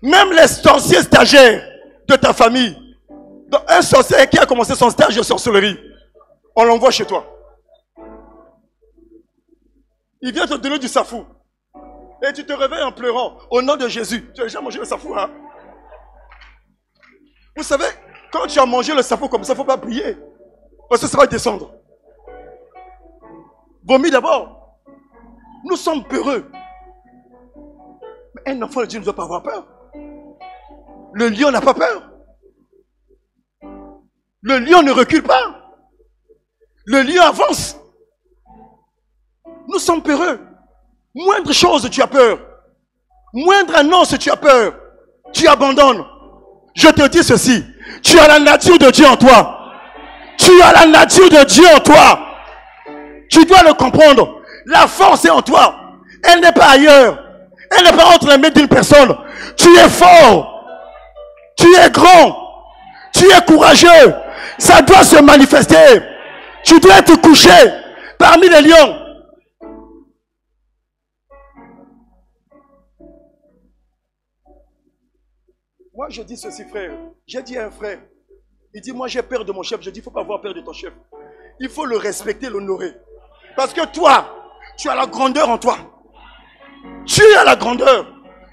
Même les sorciers stagiaires de ta famille. Donc, un sorcier qui a commencé son stage de sorcellerie, on l'envoie chez toi. Il vient te donner du safou. Et tu te réveilles en pleurant. Au nom de Jésus. Tu as déjà mangé le safou, hein? Vous savez, quand tu as mangé le safou comme ça, il ne faut pas prier. Parce que ça va descendre. Vomis d'abord. Nous sommes peureux. Mais un enfant de Dieu ne doit pas avoir peur. Le lion n'a pas peur. Le lion ne recule pas. Le lion avance. Nous sommes peureux. Moindre chose, tu as peur. Moindre annonce, tu as peur. Tu abandonnes. Je te dis ceci. Tu as la nature de Dieu en toi. Tu as la nature de Dieu en toi. Tu dois le comprendre. La force est en toi. Elle n'est pas ailleurs. Elle n'est pas entre les mains d'une personne. Tu es fort. Tu es grand. Tu es courageux. Ça doit se manifester. Tu dois être couché parmi les lions. Moi, je dis ceci, frère. J'ai dit à un frère. Il dit, moi, j'ai peur de mon chef. Je dis, il ne faut pas avoir peur de ton chef. Il faut le respecter, l'honorer. Parce que toi, tu as la grandeur en toi. Tu as la grandeur.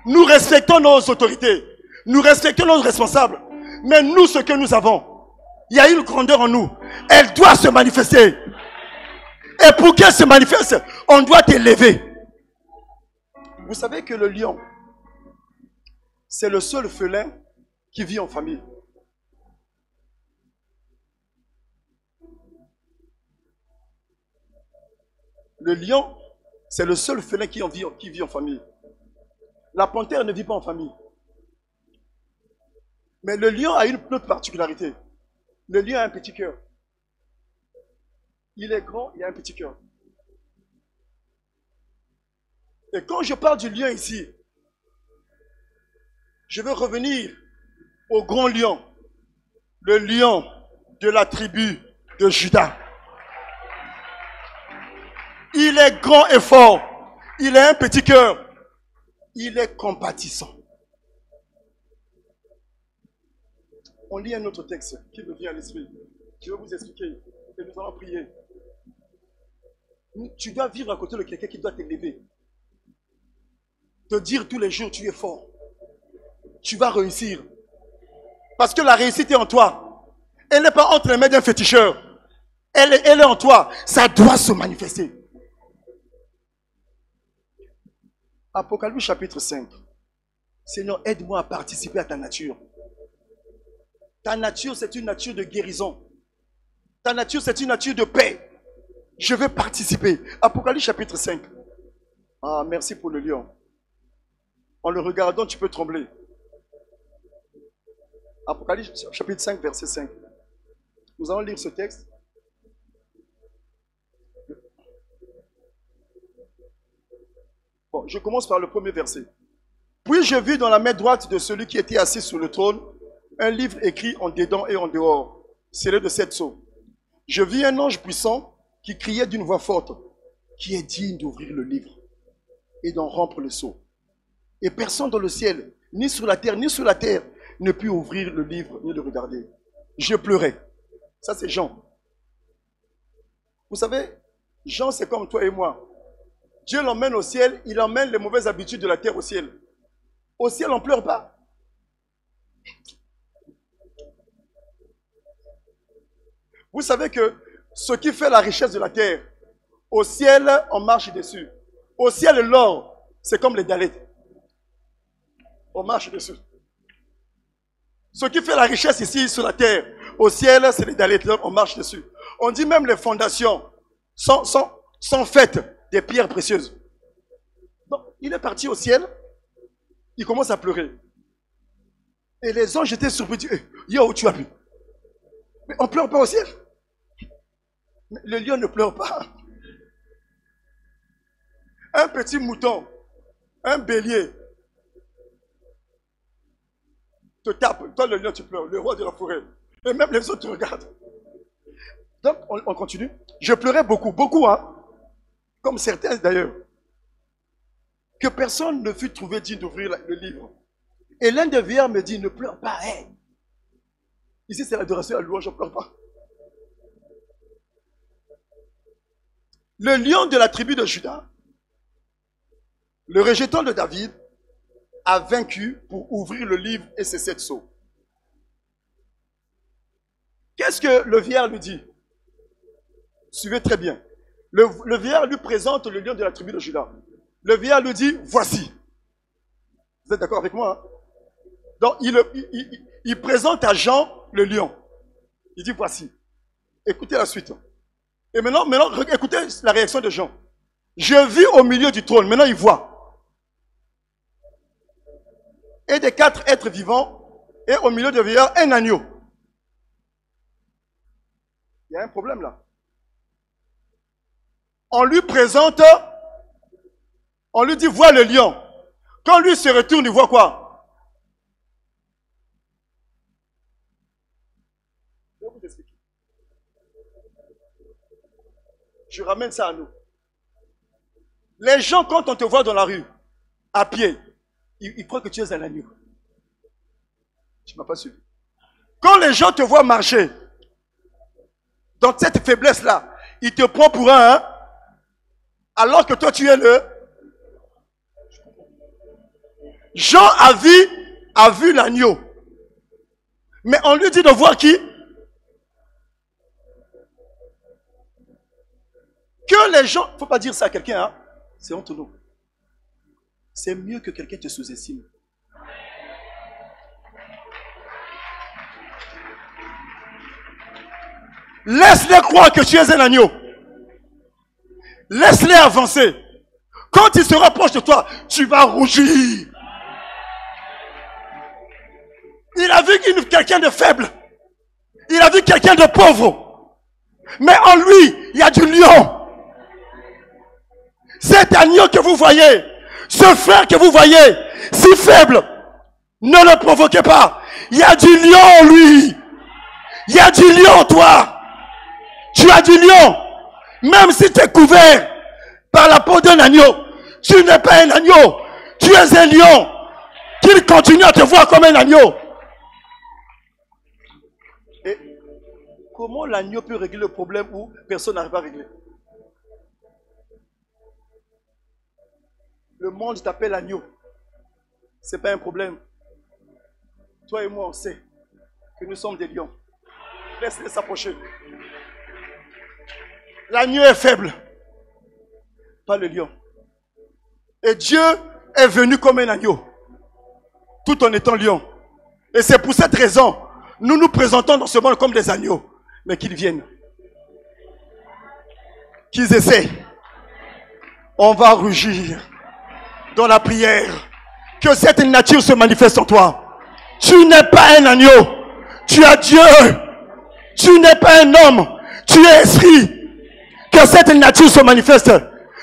Nous respectons nos autorités. Nous respectons nos responsables. Mais nous, ce que nous avons, il y a une grandeur en nous. Elle doit se manifester. Et pour qu'elle se manifeste, on doit t'élever. Vous savez que le lion, c'est le seul félin qui vit en famille. Le lion, c'est le seul félin qui vit en famille. La panthère ne vit pas en famille. Mais le lion a une autre particularité. Le lion a un petit cœur. Il est grand, il a un petit cœur. Et quand je parle du lion ici, je veux revenir au grand lion. Le lion de la tribu de Juda. Il est grand et fort. Il a un petit cœur. Il est compatissant. On lit un autre texte qui me vient à l'esprit. Je vais vous expliquer et nous allons prier. Tu dois vivre à côté de quelqu'un qui doit t'élever. Te dire tous les jours tu es fort. Tu vas réussir. Parce que la réussite est en toi. Elle n'est pas entre les mains d'un féticheur. elle est en toi. Ça doit se manifester. Apocalypse chapitre 5. Seigneur, aide-moi à participer à ta nature. Ta nature, c'est une nature de guérison. Ta nature, c'est une nature de paix. Je vais participer. Apocalypse chapitre 5. Ah, merci pour le lion. En le regardant, tu peux trembler. Apocalypse chapitre 5, verset 5. Nous allons lire ce texte. Bon, je commence par le premier verset. Puis je vis dans la main droite de celui qui était assis sur le trône un livre écrit en dedans et en dehors, scellé de 7 sceaux. Je vis un ange puissant qui criait d'une voix forte, qui est digne d'ouvrir le livre et d'en rompre le sceau. Et personne dans le ciel, ni sur la terre, ne put ouvrir le livre ni le regarder. Je pleurais. Ça, c'est Jean. Vous savez, Jean, c'est comme toi et moi. Dieu l'emmène au ciel, il emmène les mauvaises habitudes de la terre au ciel. Au ciel, on ne pleure pas. Vous savez que ce qui fait la richesse de la terre, au ciel, on marche dessus. Au ciel, l'or, c'est comme les dalètes. On marche dessus. Ce qui fait la richesse ici sur la terre, au ciel, c'est les dalètes, on marche dessus. On dit même les fondations sont faites des pierres précieuses. Donc, il est parti au ciel, il commence à pleurer. Et les anges étaient surpris, hey, yo, tu as pu. Mais on ne pleure pas au ciel. Mais le lion ne pleure pas. Un petit mouton, un bélier, te tape. Toi, le lion, tu pleures, le roi de la forêt. Et même les autres te regardent. Donc, on continue. Je pleurais beaucoup, hein. Comme certains d'ailleurs. Que personne ne fût trouvé digne d'ouvrir le livre. Et l'un des vieillards me dit, ne pleure pas, hey. Ici, c'est l'adoration à la louange, je ne pleure pas. Le lion de la tribu de Juda, le rejeton de David, a vaincu pour ouvrir le livre et ses 7 sceaux. Qu'est-ce que le vieillard lui dit? Suivez très bien. Le vieillard lui présente le lion de la tribu de Juda. Le vieillard lui dit, voici. Vous êtes d'accord avec moi, hein? Donc, il présente à Jean le lion. Il dit, voici. Écoutez la suite. Et maintenant, écoutez la réaction de Jean. Je vis au milieu du trône. Maintenant, il voit. Et des 4 êtres vivants, et au milieu de vieillard, un agneau. Il y a un problème là. On lui présente, on lui dit, vois le lion. Quand lui se retourne, il voit quoi? Je vais vous expliquer. Je ramène ça à nous. Les gens, quand on te voit dans la rue, à pied, ils croient que tu es un agneau. Tu ne m'as pas suivi. Quand les gens te voient marcher, dans cette faiblesse-là, ils te prennent pour un, hein, alors que toi tu es le... Jean a vu l'agneau. Mais on lui dit de voir qui? Que les gens... Il ne faut pas dire ça à quelqu'un, hein? C'est honteux. C'est mieux que quelqu'un te sous-estime. Laisse-les croire que tu es un agneau. Laisse-les avancer. Quand ils se rapprochent de toi, tu vas rougir. Il a vu quelqu'un de faible. Il a vu quelqu'un de pauvre. Mais en lui, il y a du lion. Cet agneau que vous voyez, ce frère que vous voyez, si faible, ne le provoquez pas. Il y a du lion en lui. Il y a du lion en toi. Tu as du lion. Même si tu es couvert par la peau d'un agneau, tu n'es pas un agneau. Tu es un lion. Qu'il continue à te voir comme un agneau. Et comment l'agneau peut régler le problème où personne n'arrive à régler? Le monde t'appelle agneau. Ce n'est pas un problème. Toi et moi, on sait que nous sommes des lions. Laisse-les s'approcher. L'agneau est faible, pas le lion. Et Dieu est venu comme un agneau, tout en étant lion. Et c'est pour cette raison, nous nous présentons dans ce monde comme des agneaux. Mais qu'ils viennent, qu'ils essaient. On va rugir dans la prière. Que cette nature se manifeste en toi. Tu n'es pas un agneau. Tu as Dieu. Tu n'es pas un homme. Tu es esprit. Que cette nature se manifeste.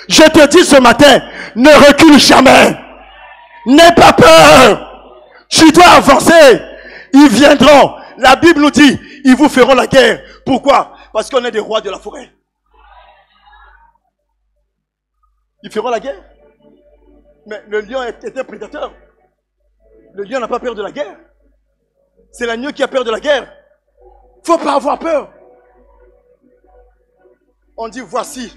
Je te dis ce matin, ne recule jamais. N'aie pas peur. Tu dois avancer. Ils viendront. La Bible nous dit, ils vous feront la guerre. Pourquoi? Parce qu'on est des rois de la forêt. Ils feront la guerre. Mais le lion est un prédateur. Le lion n'a pas peur de la guerre. C'est l'agneau qui a peur de la guerre. Il ne faut pas avoir peur. On dit voici.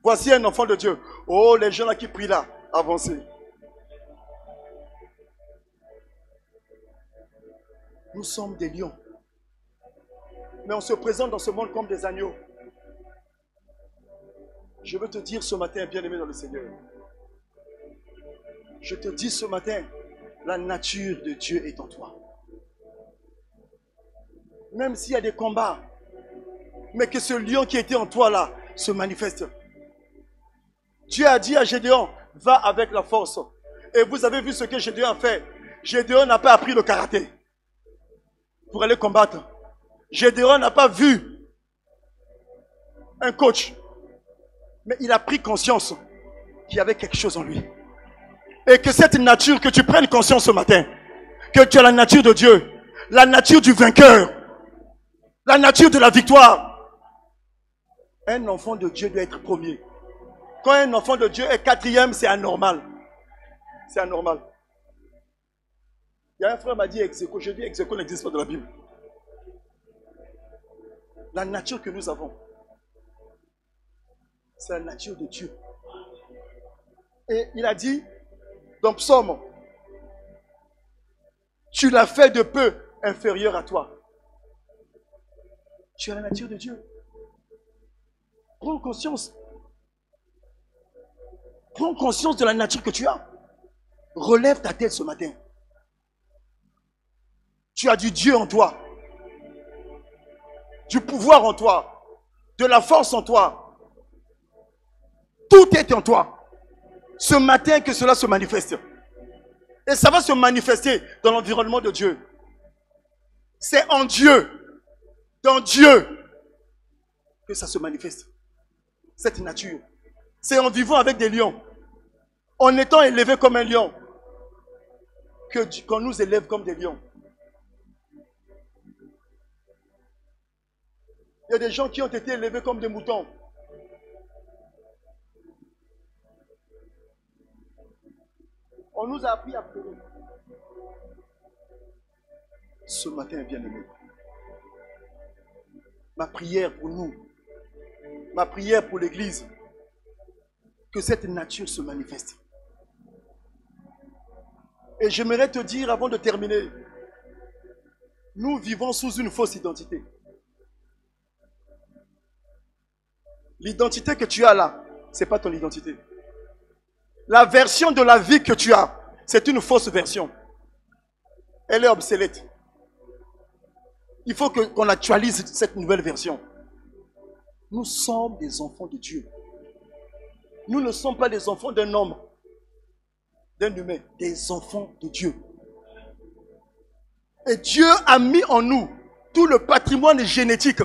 Voici un enfant de Dieu. Oh, les gens là qui prient là, avancez. Nous sommes des lions. Mais on se présente dans ce monde comme des agneaux. Je veux te dire ce matin, bien-aimé dans le Seigneur. Je te dis ce matin, la nature de Dieu est en toi. Même s'il y a des combats, mais que ce lion qui était en toi là se manifeste. Dieu a dit à Gédéon, va avec la force. Et vous avez vu ce que Gédéon a fait. Gédéon n'a pas appris le karaté pour aller combattre. Gédéon n'a pas vu un coach. Mais il a pris conscience qu'il y avait quelque chose en lui. Et que cette nature, que tu prennes conscience ce matin, que tu as la nature de Dieu, la nature du vainqueur, la nature de la victoire. Un enfant de Dieu doit être premier. Quand un enfant de Dieu est quatrième, c'est anormal. C'est anormal. Il y a un frère qui m'a dit ex-aequo. Je dis ex-aequo n'existe pas dans la Bible. La nature que nous avons, c'est la nature de Dieu. Et il a dit, dans Psaume, tu l'as fait de peu inférieur à toi. Tu as la nature de Dieu. Prends conscience. Prends conscience de la nature que tu as. Relève ta tête ce matin. Tu as du Dieu en toi. Du pouvoir en toi. De la force en toi. Tout est en toi. Ce matin que cela se manifeste. Et ça va se manifester dans l'environnement de Dieu. C'est en Dieu, dans Dieu, que ça se manifeste. Cette nature. C'est en vivant avec des lions, en étant élevé comme un lion, qu'on nous élève comme des lions. Il y a des gens qui ont été élevés comme des moutons. On nous a appris à pleurer. Ce matin, bien-aimé, ma prière pour nous, ma prière pour l'Église, que cette nature se manifeste. Et j'aimerais te dire, avant de terminer, nous vivons sous une fausse identité. L'identité que tu as là, ce n'est pas ton identité. La version de la vie que tu as, c'est une fausse version. Elle est obsolète. Il faut qu'on actualise cette nouvelle version. Nous sommes des enfants de Dieu. Nous ne sommes pas des enfants d'un homme, d'un humain, des enfants de Dieu. Et Dieu a mis en nous tout le patrimoine génétique.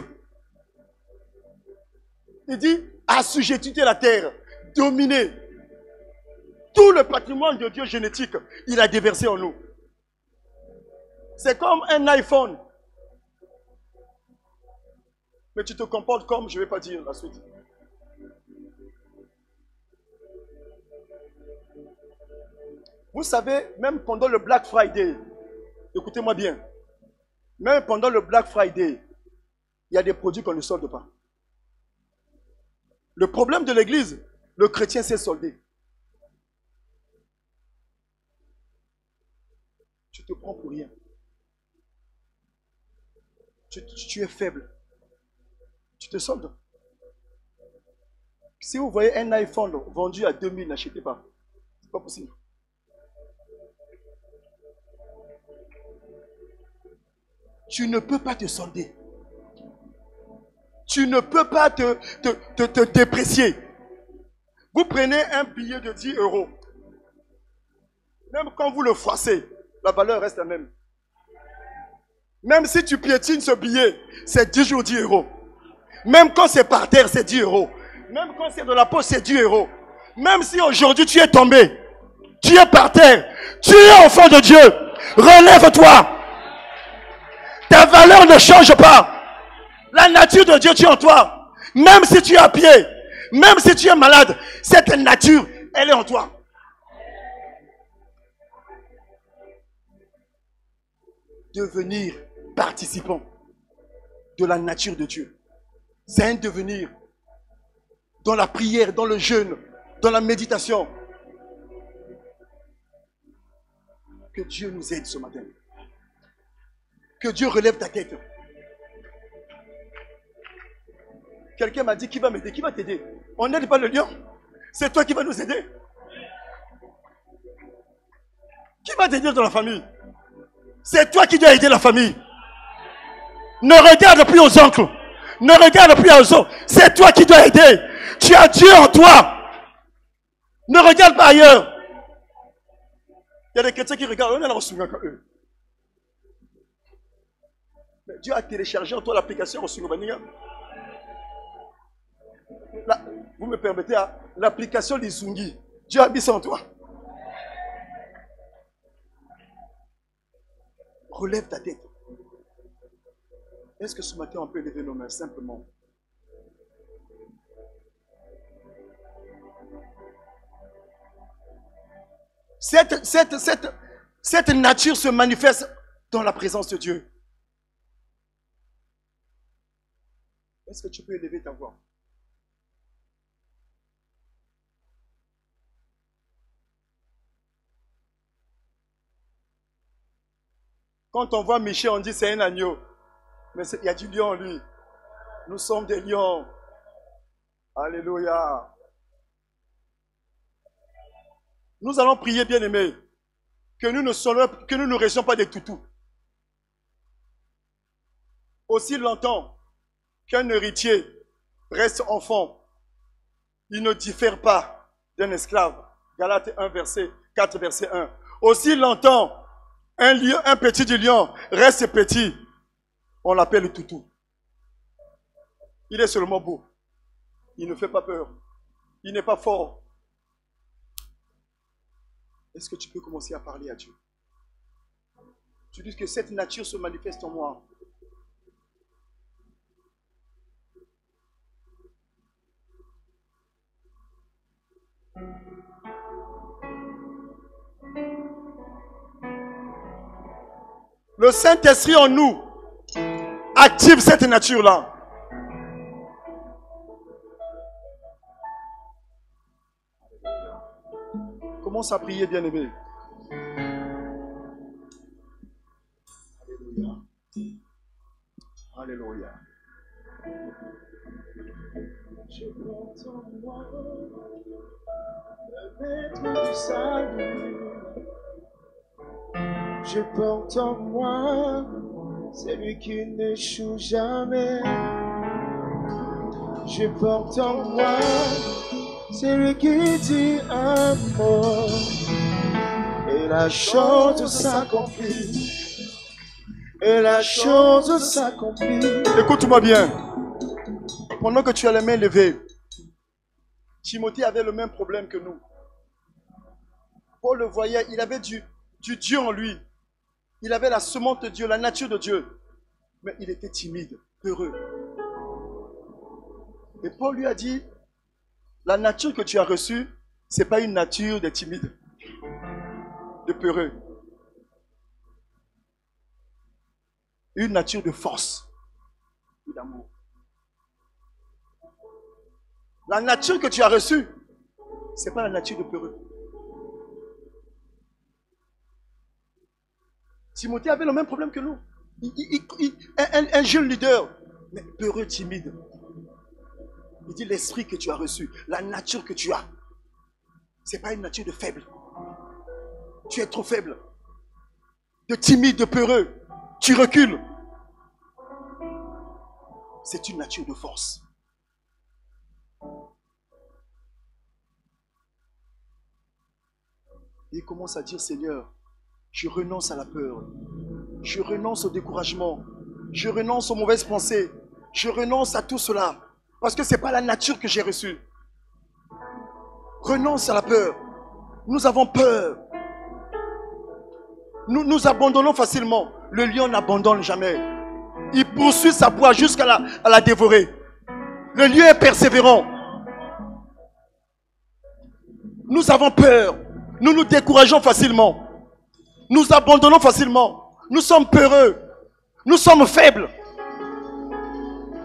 Il dit, assujettez la terre, dominez. Tout le patrimoine de Dieu génétique, il a déversé en nous. C'est comme un iPhone. Mais tu te comportes comme, je ne vais pas dire la suite. Vous savez, même pendant le Black Friday, écoutez-moi bien, même pendant le Black Friday, il y a des produits qu'on ne solde pas. Le problème de l'église, le chrétien s'est soldé. Tu te prends pour rien. Tu es faible. Tu te solde. Si vous voyez un iPhone vendu à 2000, n'achetez pas. C'est pas possible. Tu ne peux pas te solder. Tu ne peux pas te déprécier. Vous prenez un billet de 10 euros. Même quand vous le froissez, la valeur reste la même. Même si tu piétines ce billet, c'est 10 jours 10 euros. Même quand c'est par terre, c'est 10 euros. Même quand c'est de la poche, c'est 10 euros. Même si aujourd'hui tu es tombé, tu es par terre, tu es enfant de Dieu, relève-toi. Ta valeur ne change pas. La nature de Dieu, tu es en toi. Même si tu es à pied, même si tu es malade, cette nature, elle est en toi. Devenir participant de la nature de Dieu. C'est un devenir dans la prière, dans le jeûne, dans la méditation. Que Dieu nous aide ce matin. Que Dieu relève ta tête. Quelqu'un m'a dit qui va m'aider, qui va t'aider. On n'aide pas le lion. C'est toi qui vas nous aider. Qui va t'aider dans la famille? C'est toi qui dois aider la famille. Ne regarde plus aux oncles. Ne regarde plus aux autres. C'est toi qui dois aider. Tu as Dieu en toi. Ne regarde pas ailleurs. Il y a des chrétiens qui regardent. On est là, on se souvient quand eux. Mais Dieu a téléchargé en toi l'application Osungobaninga. Vous me permettez, l'application Lisungi. Dieu a mis ça en toi. Relève ta tête. Est-ce que ce matin on peut lever nos mains simplement? Cette nature se manifeste dans la présence de Dieu. Est-ce que tu peux élever ta voix? Quand on voit Michel, on dit c'est un agneau. Mais il y a du lion en lui. Nous sommes des lions. Alléluia. Nous allons prier, bien-aimés, que nous ne restions pas des toutous. Aussi longtemps qu'un héritier reste enfant, il ne diffère pas d'un esclave. Galates 1, verset 4, verset 1. Aussi longtemps un petit du lion reste petit, on l'appelle le toutou. Il est seulement beau. Il ne fait pas peur. Il n'est pas fort. Est-ce que tu peux commencer à parler à Dieu? Tu dis que cette nature se manifeste en moi. Le Saint-Esprit en nous active cette nature-là. Commence à prier, bien-aimé. Alléluia. Alléluia. Je porte en moi le maître du salut. Je porte en moi celui qui n'échoue jamais. Je porte en moi celui qui dit un mot et la chose s'accomplit. Et la chose s'accomplit. Écoute-moi bien. Pendant que tu as les mains levées, Timothée avait le même problème que nous. Paul le voyait, il avait du Dieu en lui. Il avait la semence de Dieu, la nature de Dieu. Mais il était timide, peureux. Et Paul lui a dit, la nature que tu as reçue, ce n'est pas une nature de timide, de peureux. Une nature de force et d'amour. La nature que tu as reçue, ce n'est pas la nature de peureux. Timothée avait le même problème que nous. Un jeune leader, mais peureux, timide. Il dit l'esprit que tu as reçu, la nature que tu as. Ce n'est pas une nature de faible. Tu es trop faible. De timide, de peureux. Tu recules. C'est une nature de force. Et il commence à dire, Seigneur, je renonce à la peur. Je renonce au découragement. Je renonce aux mauvaises pensées. Je renonce à tout cela. Parce que ce n'est pas la nature que j'ai reçue. Renonce à la peur. Nous avons peur. Nous abandonnons facilement. Le lion n'abandonne jamais. Il poursuit sa proie jusqu'à la dévorer. Le lion est persévérant. Nous avons peur. Nous nous décourageons facilement. Nous abandonnons facilement. Nous sommes peureux. Nous sommes faibles.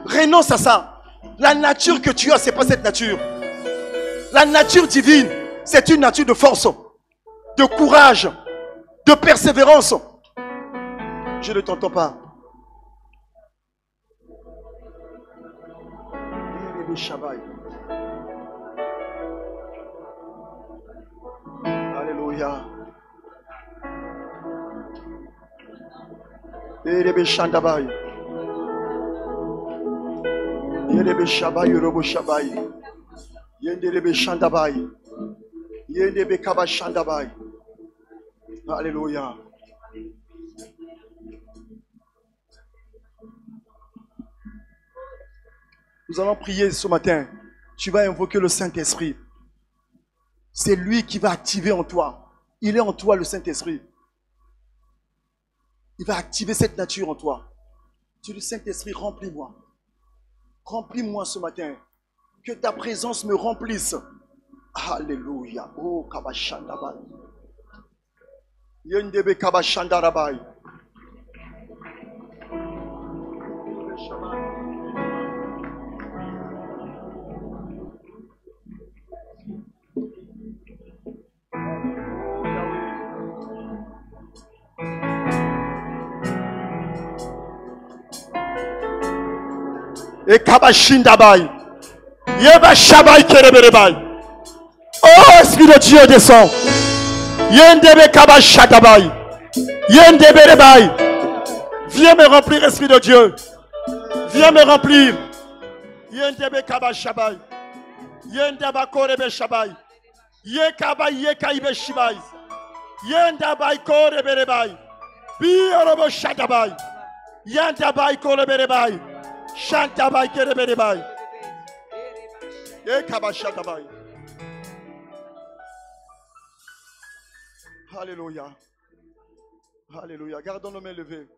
Renonce à ça. La nature que tu as, ce n'est pas cette nature. La nature divine, c'est une nature de force, de courage, de persévérance. Je ne t'entends pas. Alléluia. Yerebe Shandabai. Yerebe Shabai Robo Shabai. Yenderebe Shandabai. Yenderebe Kaba Shandabai. Alléluia. Nous allons prier ce matin. Tu vas invoquer le Saint-Esprit. C'est lui qui va activer en toi. Il est en toi, le Saint-Esprit. Il va activer cette nature en toi. Tu dis, Saint-Esprit, remplis-moi. Remplis-moi ce matin. Que ta présence me remplisse. Alléluia. Oh, Kabashandabai. Yendebe Kabashandarabai. Et Kabashindabai. Yeba Shabai Kereberebai. Oh, Esprit de Dieu descend. Yendebe Kabashadabai. Yendebe Rebai. Viens me remplir, Esprit de Dieu. Viens me remplir. Yendebe Kabashabai. Yendaba Korebe Shabai. Yekaba Yekaibe Shibai. Yendabai Koreberebai. Biorobo Shadabai. Yandabai Koreberebai. Shantabai Kereberebai. Yekabashadabai. Alléluia. Alléluia. Gardons nos mains levées.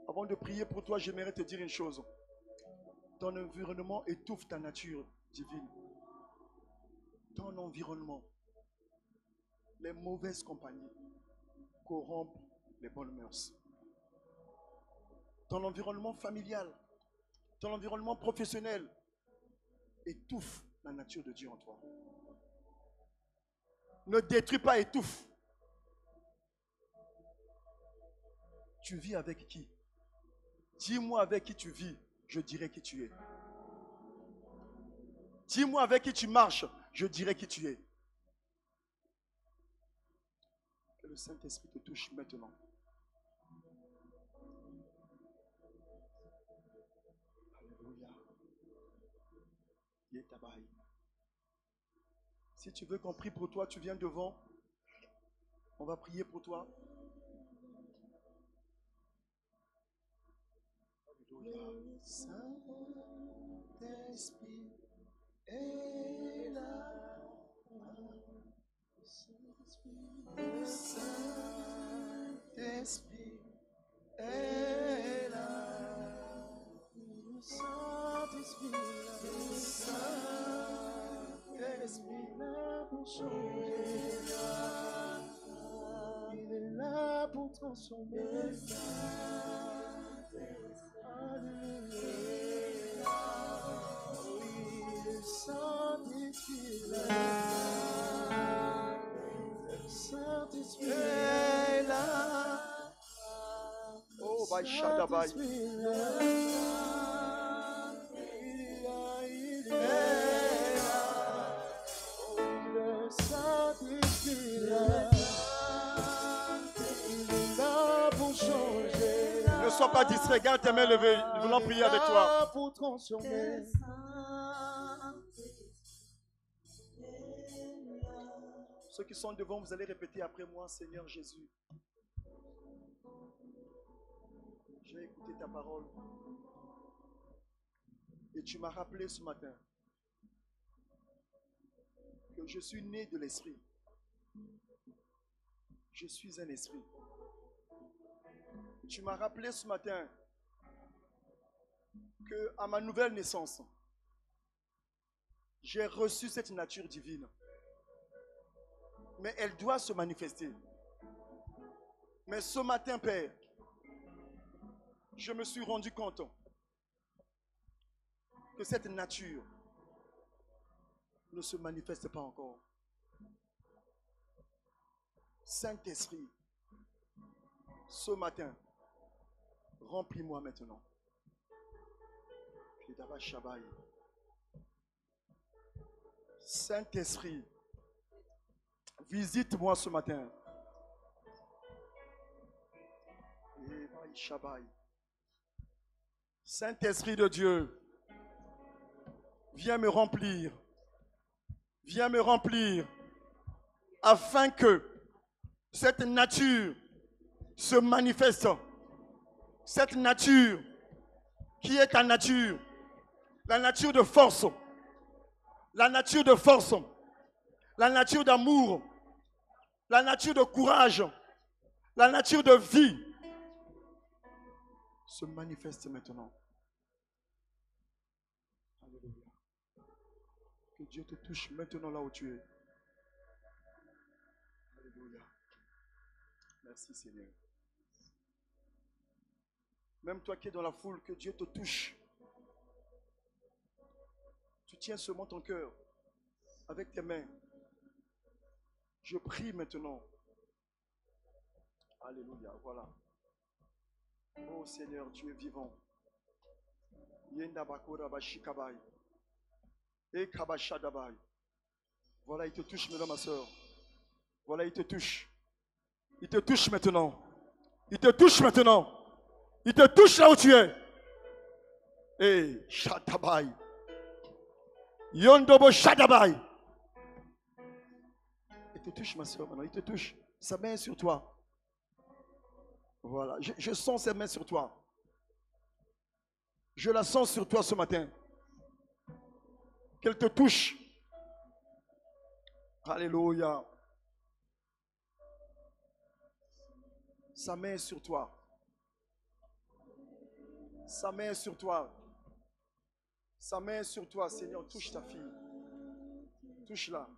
Avant de prier pour toi, j'aimerais te dire une chose. Ton environnement étouffe ta nature divine. Ton environnement, les mauvaises compagnies corrompent les bonnes mœurs. Ton environnement familial, ton environnement professionnel étouffe la nature de Dieu en toi. Ne détruis pas, étouffe. Tu vis avec qui? Dis-moi avec qui tu vis, je dirai qui tu es. Dis-moi avec qui tu marches, je dirai qui tu es. Que le Saint-Esprit te touche maintenant. Alléluia. Yetabai. Si tu veux qu'on prie pour toi, tu viens devant. On va prier pour toi. Le Saint-Esprit est là. Le Saint-Esprit est là. Le Saint-Esprit est là pour changer. Il est là pour transformer. Le Saint-Esprit est là. Oh, by Shadabai. sois pas distrait, garde tes mains levées. Nous voulons prier avec toi. Pour transformer. Ceux qui sont devant, vous allez répéter après moi, Seigneur Jésus. J'ai écouté ta parole. Et tu m'as rappelé ce matin que je suis né de l'Esprit. Je suis un esprit. Tu m'as rappelé ce matin que à ma nouvelle naissance, j'ai reçu cette nature divine. Mais elle doit se manifester. Mais ce matin, Père, je me suis rendu compte que cette nature ne se manifeste pas encore. Saint-Esprit, ce matin, remplis-moi maintenant. Saint-Esprit, visite-moi ce matin. Saint-Esprit de Dieu, viens me remplir. Viens me remplir afin que cette nature se manifeste. Cette nature qui est ta nature. La nature de force. La nature de force. La nature d'amour. La nature de courage. La nature de vie se manifeste maintenant. Alléluia. Que Dieu te touche maintenant là où tu es. Alléluia. Merci Seigneur. Même toi qui es dans la foule, que Dieu te touche. Tu tiens seulement ton cœur avec tes mains. Je prie maintenant. Alléluia, voilà. Oh Seigneur, tu es vivant. Voilà, il te touche maintenant, ma soeur. Voilà, il te touche. Il te touche maintenant. Il te touche maintenant. Il te touche là où tu es. Eh, Shadabai. Yondobo Shadabai. Il te touche, ma soeur, maintenant. Il te touche. Sa main est sur toi. Voilà. Je sens ses mains sur toi. Je la sens sur toi ce matin. Qu'elle te touche. Alléluia. Sa main est sur toi. Sa main est sur toi. Sa main est sur toi, Seigneur. Touche ta fille. Touche-la.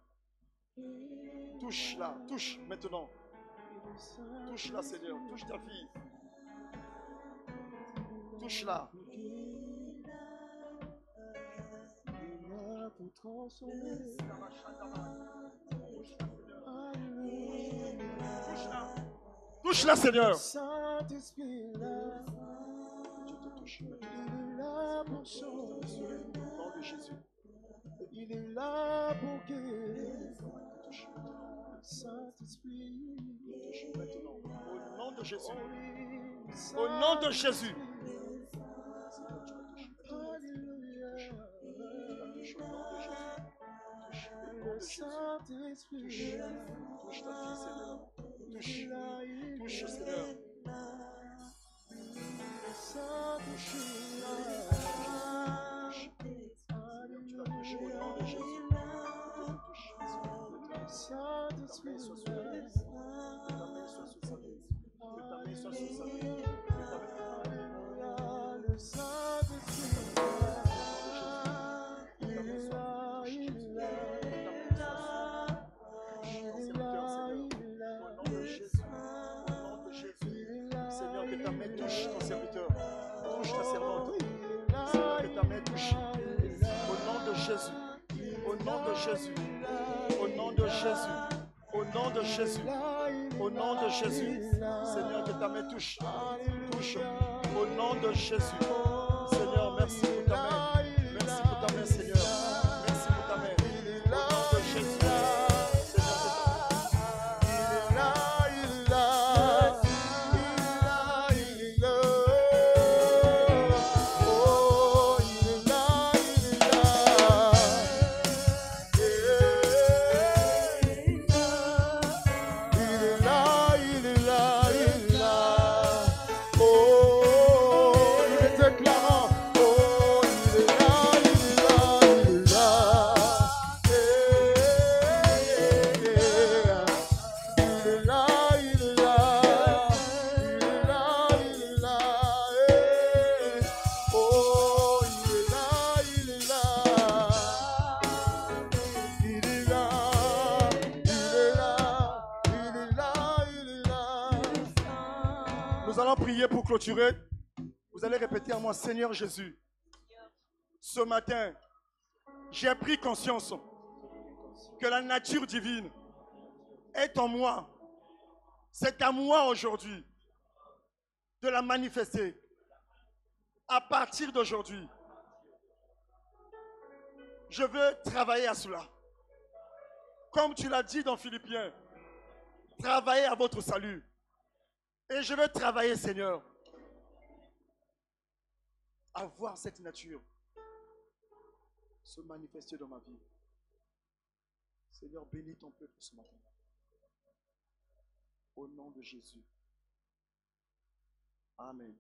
Touche-la. Touche maintenant. Touche-la, Seigneur. Touche ta fille. Touche-la. Touche-la, Seigneur. Dieu te touche. Au nom de Jésus. Il est là pour guérir. Saint-Esprit. Touche maintenant. Au nom de Jésus. Au nom de Jésus. Saint-Esprit. Touche ta fille, Seigneur. Touche, Seigneur. Touche ton serviteur, touche ta servante. Seigneur, que ta main touche. Au nom de Jésus, au nom de Jésus, au nom de Jésus, au nom de Jésus, au nom de Jésus. Seigneur, que ta main touche. Touche. Au nom de Jésus. Seigneur, merci pour ta main. Merci pour ta main, Seigneur. Merci pour ta main. Au nom de Jésus. prier pour clôturer. Vous allez répéter à moi, Seigneur Jésus, ce matin, j'ai pris conscience que la nature divine est en moi. C'est à moi aujourd'hui de la manifester. À partir d'aujourd'hui, je veux travailler à cela. Comme tu l'as dit dans Philippiens, travaillez à votre salut. Et je veux travailler, Seigneur, à voir cette nature se manifester dans ma vie. Seigneur, bénis ton peuple ce matin. Au nom de Jésus. Amen.